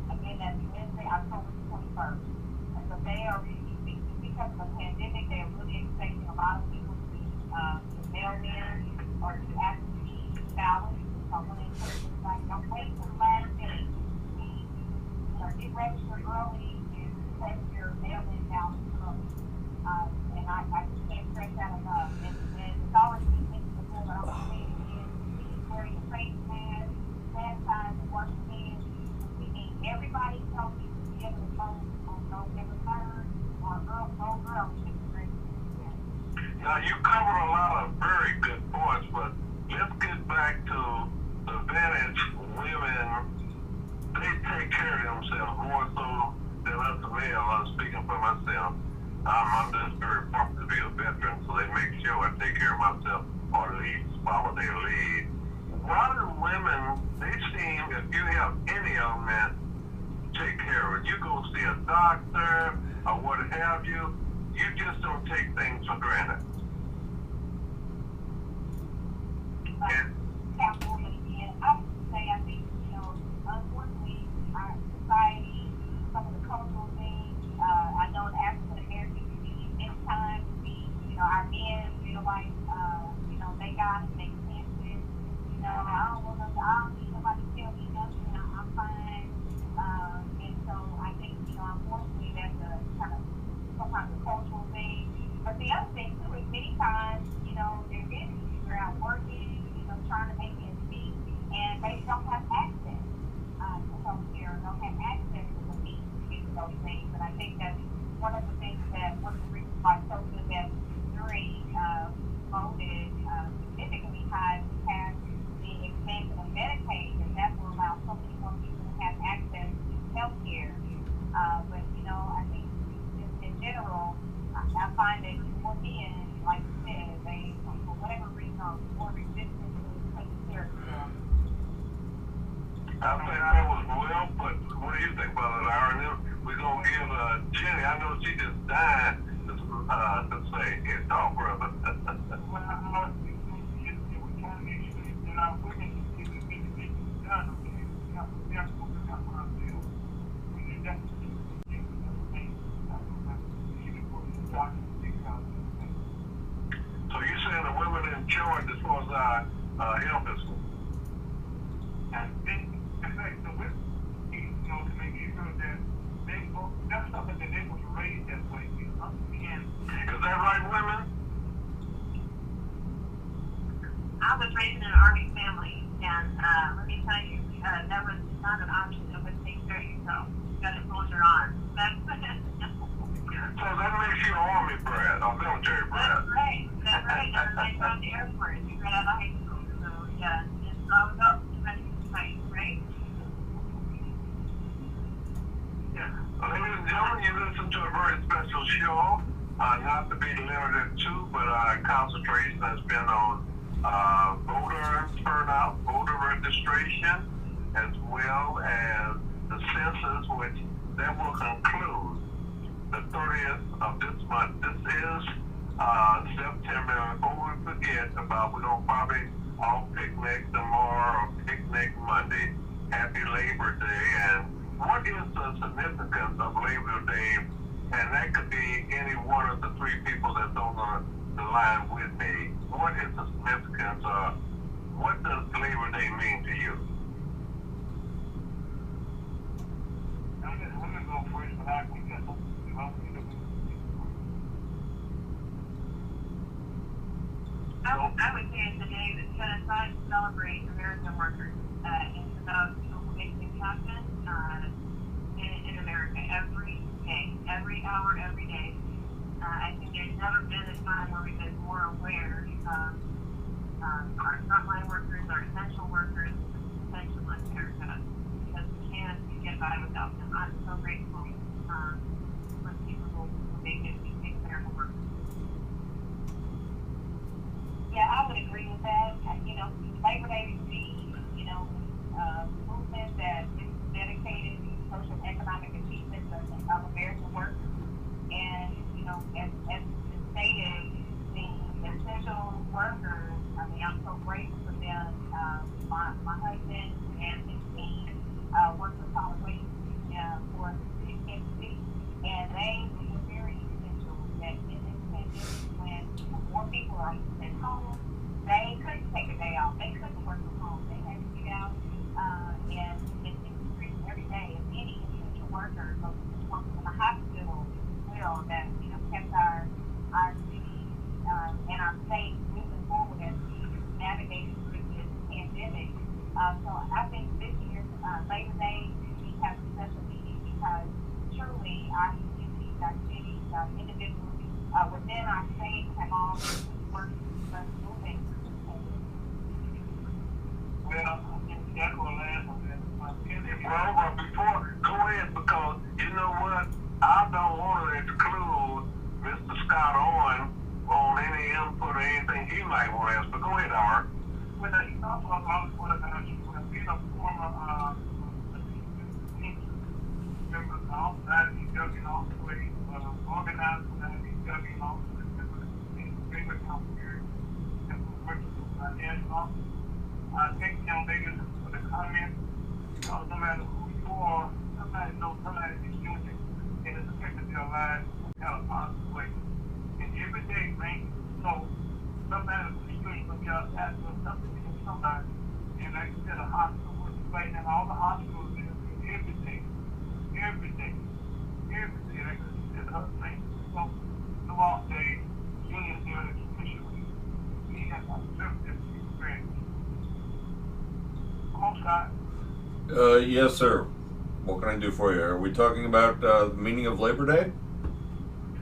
Again, that's Wednesday, October the 21st. And so they are because of the pandemic, they are really expecting a lot of people to mail in or to actually ballots. So I want to encourage everybody, don't wait till the last day. Get registered early and request your mail-in ballot early. And I can't stress that enough. And it's always been mentioned before, but I want to say it again. Please wear your face mask, sanitize, and wash your hands. We need everybody healthy to be able to vote on November 3rd or early. Now, you covered a lot of very good points, but let's get back to the advantage women. They take care of themselves more so than us male. I'm speaking for myself. I'm just very fortunate to be a veteran, so they make sure I take care of myself or at least follow their lead. Why do women, they seem, if you have any ailment, take care of it. You go see a doctor or what have you, you just don't take things for granted. Councilwoman again, I would say, I think, unfortunately, our society, some of the cultural things, I know the African American community, many times our men feel like, they got it, they can't do it. I don't need nobody to tell me nothing, I'm fine. And so I think, unfortunately, that's a kind of sometimes a cultural thing. But the other thing, too, is I think that was well put. What do you think about it, Aaron? We're going to give Jenny, I know she just died to say, here, talk, brother. Well, we try to make sure that our women get the things done, okay? We have to look out for ourselves. We need that to be everything. Even for the doctors to take out everything. So you're saying the women in charge as far as our health is concerned? And then, in fact, the women, to make sure that they, that's something that they was raised that way. Is that right, women? I was raised in an Army family, and let me tell you, that was not an option. It was take care of yourself. You got to soldier on. That's So that makes you Army brat or military brat. That's right. That's right. And then I joined the Air Force. You got out of high school. So, yeah, it's all about the fight, right? Yeah. Ladies and gentlemen, you listen to a very special show. Not to be limited to, but our concentration has been on voter turnout, voter registration, as well as the census, which that will conclude the 30th of this month. This is September. Before we forget about, we're going to probably all picnic tomorrow or picnic Monday. Happy Labor Day. And what is the significance of Labor Day? And that could be any one of the three people that's on the line with me. What is the significance of, what does Labor Day mean to you? I'm going to go first, but I think that's I would say it's a day that's set aside to celebrate American workers. It's about who make things happen in America every day, every hour, every day. I think there's never been a time where we've been more aware of our frontline workers, our essential workers, essential in America, because we can't get by without them. I'm so grateful for people who make America work. Yeah, I would agree with that. Labor Day would be, movement that is dedicated to social and economic achievements of American workers. And, as stated, the essential workers, I'm so grateful for them. My husband and his team work for solid waste for the city, and they were very essential that in this pandemic when more people are at home, they couldn't take a day off. They couldn't work from home. They had to get out and increase every day. And any essential worker, those who work in the hospital as well, that kept our city and our state moving forward as we navigated through this pandemic. So I think this year, Labor Day, we have a special meaning because truly our communities, our cities, our individuals within our state have all worked for moving. well, I think that's what last on that. Well, but before, go ahead, because you know what? I don't want to exclude Mr. Scott on any input or anything he might want to ask, but go ahead, Art. Well, now, you also about what about you? Being a former member outside of EW and also organized for that EW and also in the Labor Council here and working with my national office. Thank you, young ladies, for the comments. Because no matter who you are, somebody knows somebody is using it and it's affected their lives in kind of positive way. And every day, man, somebody is using from your outside doing something to somebody. And like you said, a hospital was right now, all the hospitals every day. Like you said, her thing. So, no all day, unions there, the commission, we have to observe this experience. Come on, Scott. Yes, sir. What can I do for you? Are we talking about the meaning of Labor Day?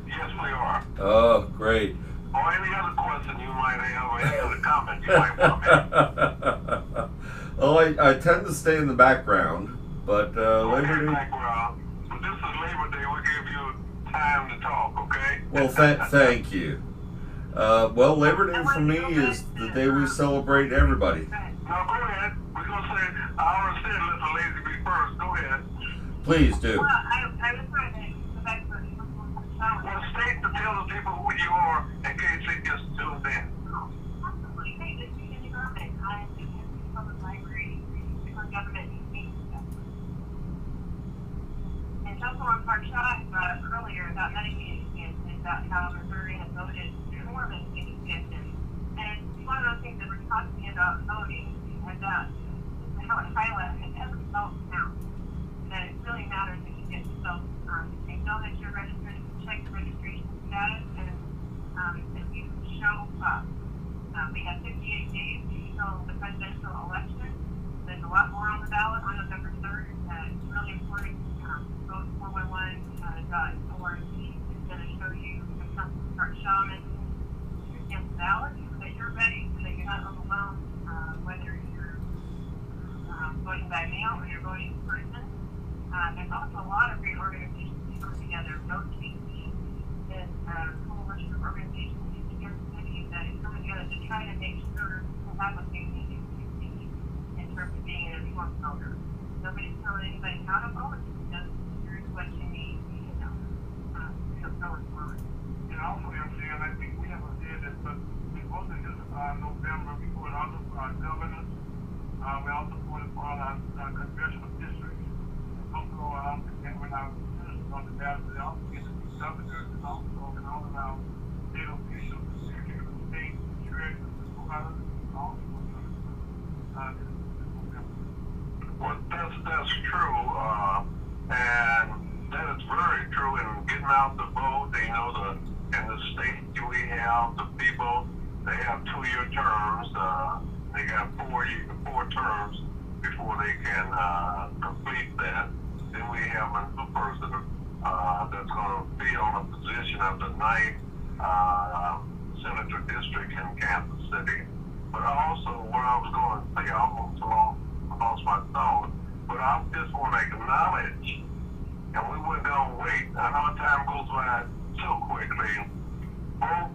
Yes, we are. Oh, great. Or any other question you might have, or any other comment you might want to make. Well, I tend to stay in the background, but Labor Day... Background. But this is Labor Day. We'll give you time to talk, okay? Well, thank you. Well, Labor Day for me is the day we celebrate everybody. Now, go ahead. We're going to say already said let the lady be first. Go ahead. Please do. Well, I was trying to go back to what you were talking Well, about. state to tell the people who you are in case they just tuned in. Absolutely. Hey, this is Cindy Garment. I'm the Tennessee Public Library for Government Communication Specialist. And Councilman Parshad earlier about Medicaid expansion, about how Missouri has voted for Medicaid expansion. And it's one of those things that we're talking about voting, and about how it highlights that every vote counts. That it really matters that you get yourself, they know that you're registered, check the registration status, and if you show up. We have 58 days until the presidential election. There's a lot more on the ballot on November 3rd. It's really important. Vote 411.org is going to show you the Councilman Parshad your stamp ballot so that you're ready, so that you're not overwhelmed, whether you're voting by mail or you're voting in person. There's also a lot of great organizations that come together. Vote TV is a coalition of organizations in Kansas City that is coming together to try to make sure people have what they need to succeed in terms of being an informed voter. Nobody's telling anybody how to vote. Just here's what you need, going forward. And also, MCL, I think we haven't did this, but we voted this November. We put all of our governors. We also put it on our congressional districts. Also, and when our citizens on the ballot, they also get to be governors and also and all of our state officials, the secretary of state, the treasurer, the supervisors, also this November. Well, that's true, and that is very true. In getting out the vote, they know in the state we have the people. They have 2-year terms. They got 4 terms before they can complete that. Then we have a new person that's going to fill the position of the 9th Senator District in Kansas City. But also, what I was going to say, I almost lost my thought, but I just want to acknowledge, and we weren't going to wait. I know time goes by so quickly. Both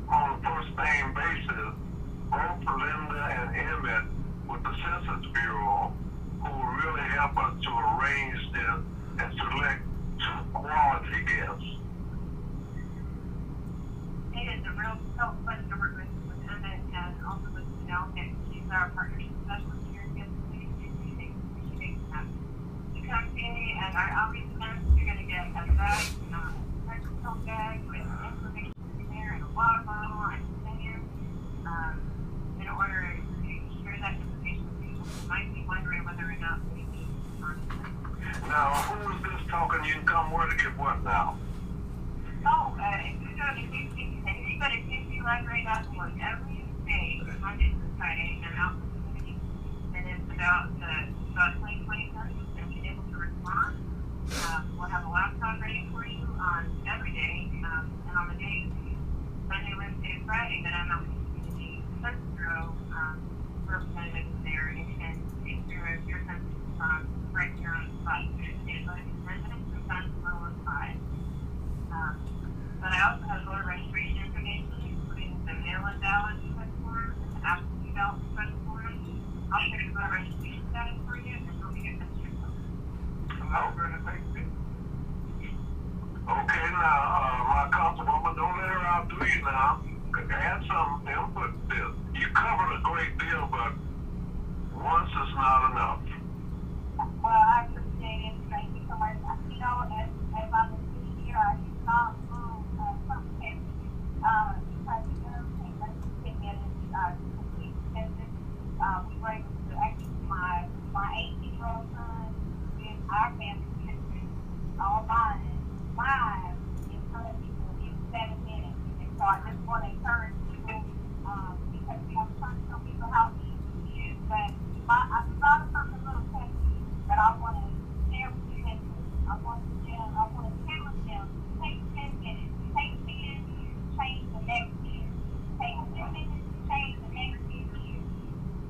on a first name basis, both Linda and Emmett with the Census Bureau, who really help us to arrange this and select quality guests. It is a real pleasure to work with Emmett and also with Janelle Hicks. She's our partnership specialist here in Kansas City. She makes time to come see me at our outreach events. You're going to get a bag, microphone bag with information in there and a water bottle and a container in order to share that information with people who might be wondering whether or not they need to. Now, who is this talking? You can come where to get what now? Oh, if you go to KC.library.org every day, Monday through Friday, and out in the community, and it's about 2020 census and being able to respond. We'll have a laptop ready for you on every day, and on the days, Monday, Wednesday, and Friday, that I'm out in the community, the Census Bureau representatives there, and can take through your census response right here on the spot. It's residents and funds as well as 5. But I also have voter registration information, including the mail-in ballot request form and the absentee ballot request form. I'll check the voter registration status for you and help you get that straight up. Okay, now, my councilwoman, don't let her outdo you now. Add some input to this. You covered a great deal, but once is not enough. Well, I appreciate it. Thank you so much. You know, as I'm sitting here, I just saw something because let's take it as complete census. We were able to actually my 18-year-old son with our family history all mine live in front of people in 7 minutes. And so I just want to encourage people because we have to tell people how easy it is. But I thought of something a little catchy that I want to share with you. I want to challenge them. Take 10 minutes. Take 10 to change the next year. Take 10 minutes to change the next 10 years.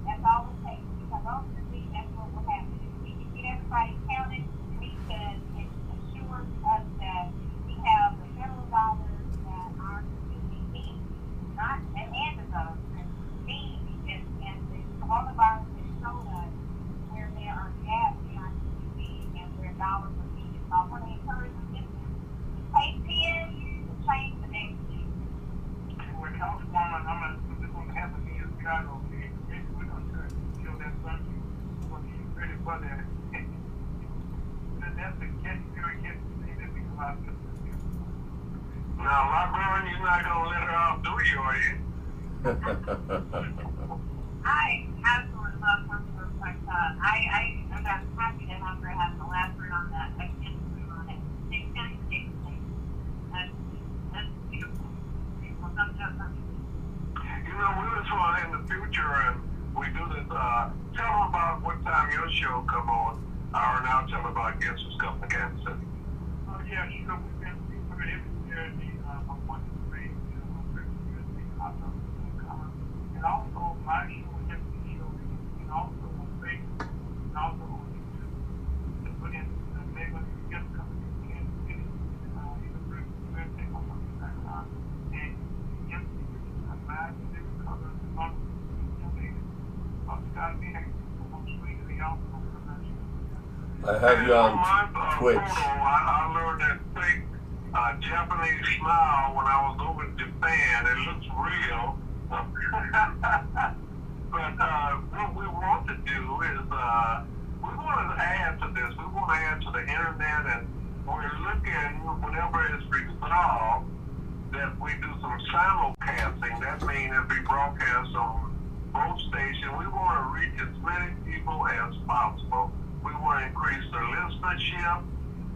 That's all it takes. Because ultimately, that's what will happen. If we can get everybody counted, we can assure us that we have the federal dollars that our community needs. Not and the dollars. Needs and the coronavirus has shown us but that's the very thing that we come out with. Now, librarian, you're not gonna let her off, do you? Are you? I absolutely love customer service. I'm happy to have her have the last word on that. I can't move on it. Next time, that's beautiful. Well, thumbs up for me. You know, we just want in the future, and we do this. Tell them about what time your show come on, or now tell them about guests who's coming to Kansas City. Oh, yeah, you know, we've been every year, on 1 to 3, and also my show, every show, and also on Facebook, and also on YouTube, to put in the name of the guest company in Kansas City, either through website or something like that. And yes, I'm glad to do because of the month of Scott being on screen to the album. I have you on Twitch. I learned that fake Japanese smile when I was over in Japan. It looks real. But what we want to do is we want to add to this. We want to add to the internet, and we're looking whenever it's resolved that we do some simulcasting. That means if we broadcast on both stations, we want to reach as many people as possible. We want to increase the listenership,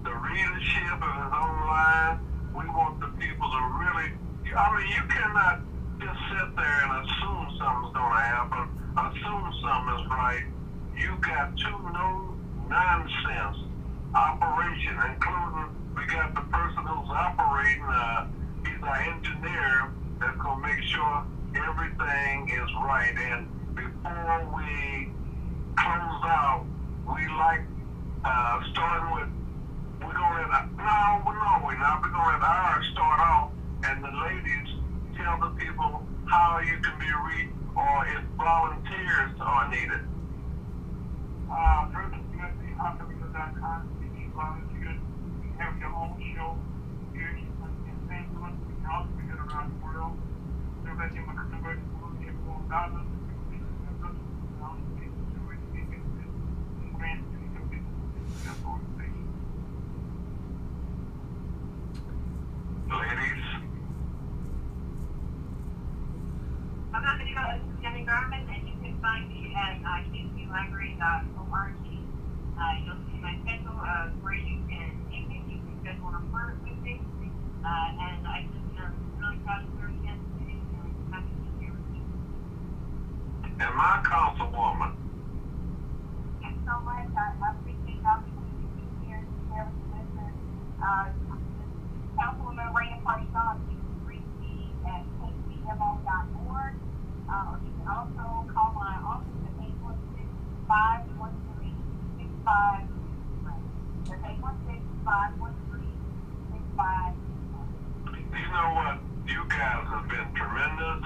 the readership if it's online. We want the people to really, I mean, you cannot just sit there and assume something's going to happen, assume something is right. You got two no-nonsense operation, including we got the person who's operating, he's our engineer that's going to make sure everything is right. And before we close out, we like starting with, we're going to let, no, we're not. We're going to let ours start off, and the ladies tell the people how you can be reached or if volunteers are needed. First, you have the Optimism.com. You need volunteers. You have your own show here in St. Louis. We can also be good around the world. So that you want to convert the world to $1,000. Ladies. I'm not going to go to Jimmy Garmin, and you can find me at kclibrary.org. You'll see my schedule where you can schedule an appointment with me. And I just really proud to serve Kansas City, and happy to be here with you. And my councilwoman. Thanks so much. I appreciate the opportunity to be here and share with the listeners. Councilwoman Raina Parson, you can reach me at kcmo.org. Or you can also call my office at 816-513-65. That's 816-513-65. You know what? You guys have been tremendous.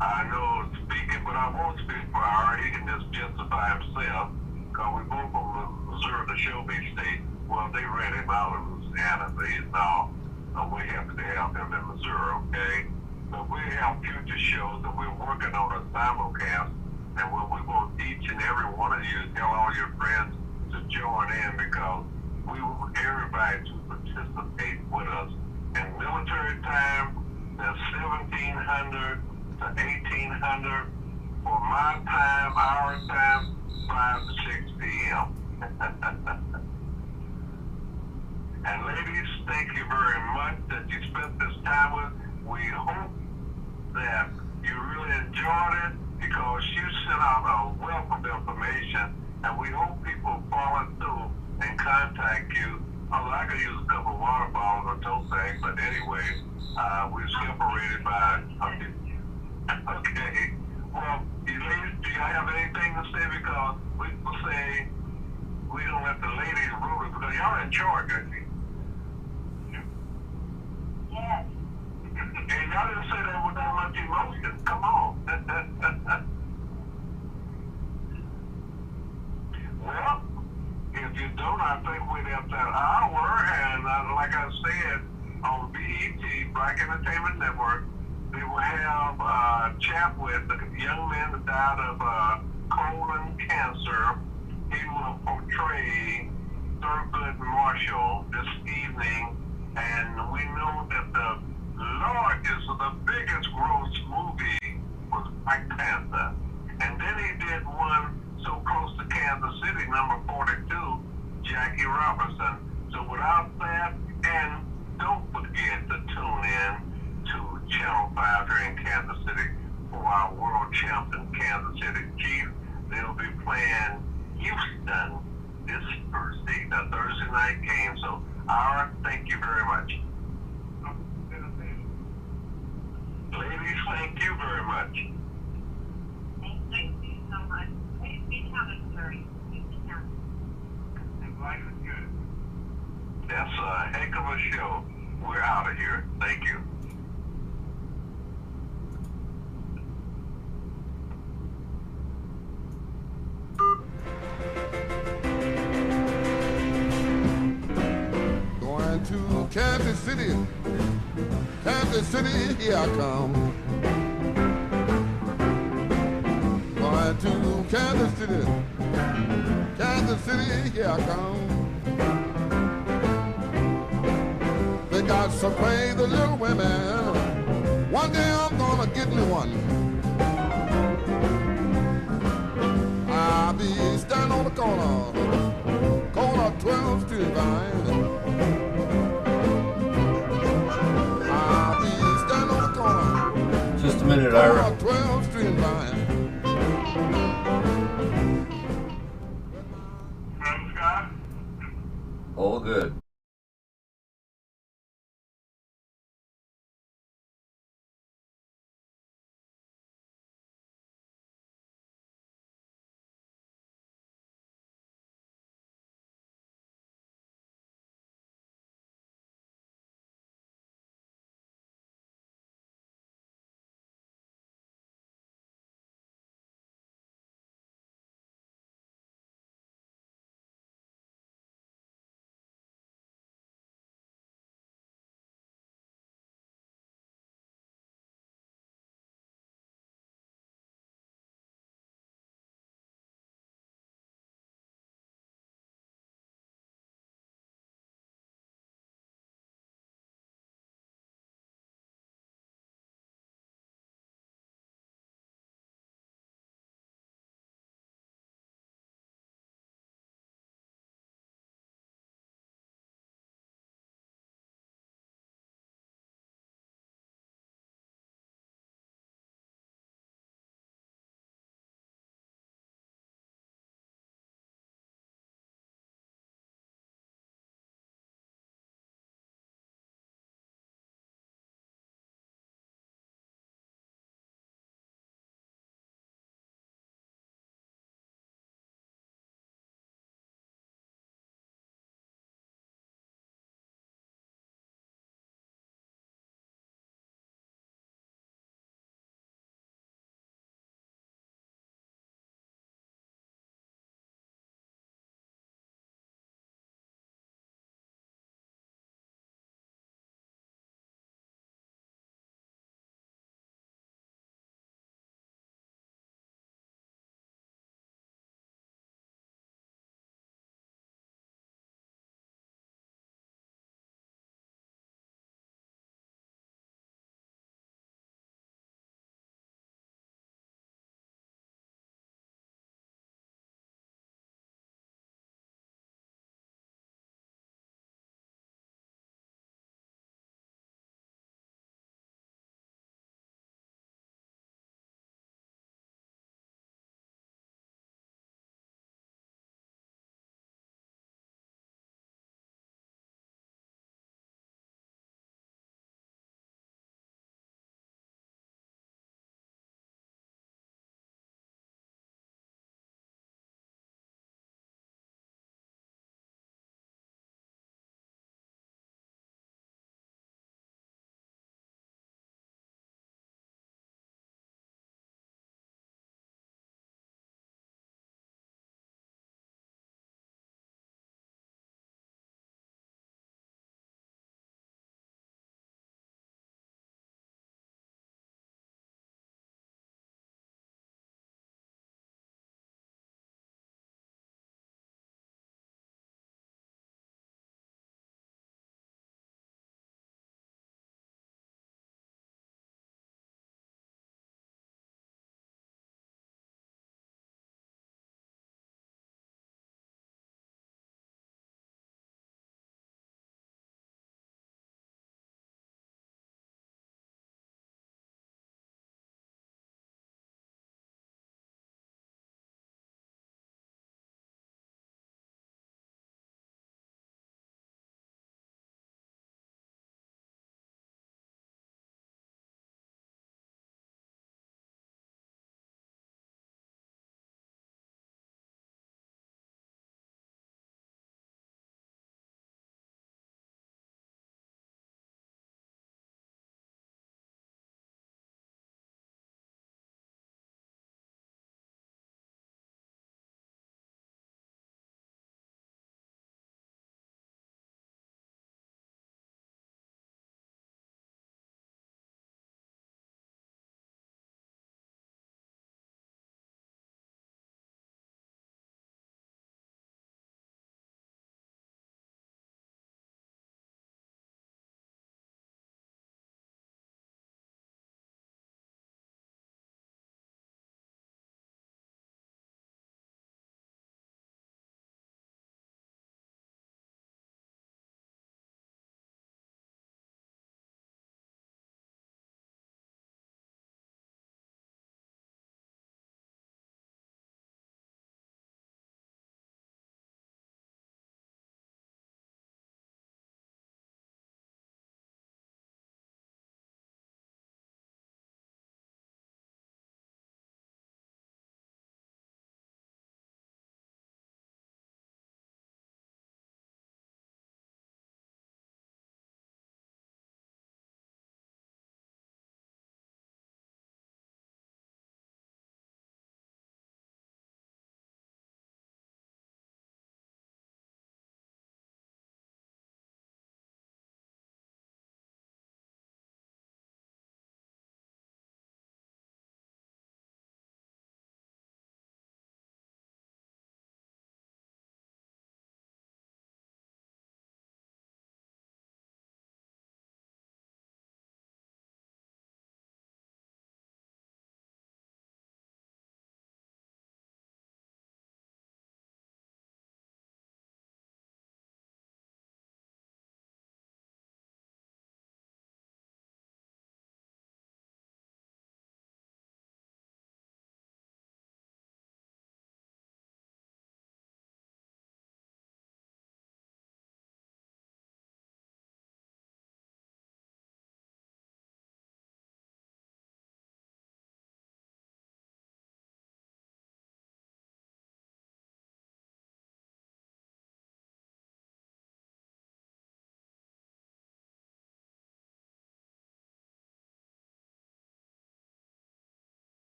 I know speaking, but I won't speak for Ari. He can just justify himself. Because we both from Missouri, the Shelby State. Well, they ran him out of Louisiana, but he's now, we're happy to have him in Missouri, okay? But we have future shows, and we're working on a simulcast. And we want each and every one of you to tell all your friends to join in, because we want everybody to participate with us. In military time, that's 1700 to 1800. For my time, our time, 5 to 6 p.m. And ladies, thank you very much that you spent this time with. We hope that you really enjoyed it, because you sent out a wealth of information, and we hope people follow through and contact you. Although I could use a couple of water bottles or tote bags, but anyway, we're separated by. Okay. Well, you ladies, do you have anything to say? Because we will say we don't let the ladies rule it, because y'all in charge, aren't you? Yes. And y'all didn't say that with that much emotion. Come on. Well, if you don't, I think we'd have that hour. And like I said, on BET, Black Entertainment Network, they will have a chat with the young man that died of colon cancer. He will number 42, Jackie Robertson. So without that, and don't forget to tune in to Channel 5 here in Kansas City for our world champs in Kansas City Chiefs. They'll be playing Houston this Thursday, the Thursday night game. So, Ira, thank you very much. Ladies, thank you very much. Thank you so much. Be counted, Missouri. Be counted. And life is good. That's a heck of a show. We're out of here. Thank you. Going to Kansas City. Kansas City, here I come. Going to Kansas City. Kansas City, here I come. They got some crazy little women. One day I'm gonna get me one. I'll be standing on the corner 12th Street Vine. I'll be standing on the corner. Just a minute, Ira. 12th Street Vine. Madam Scott? All good.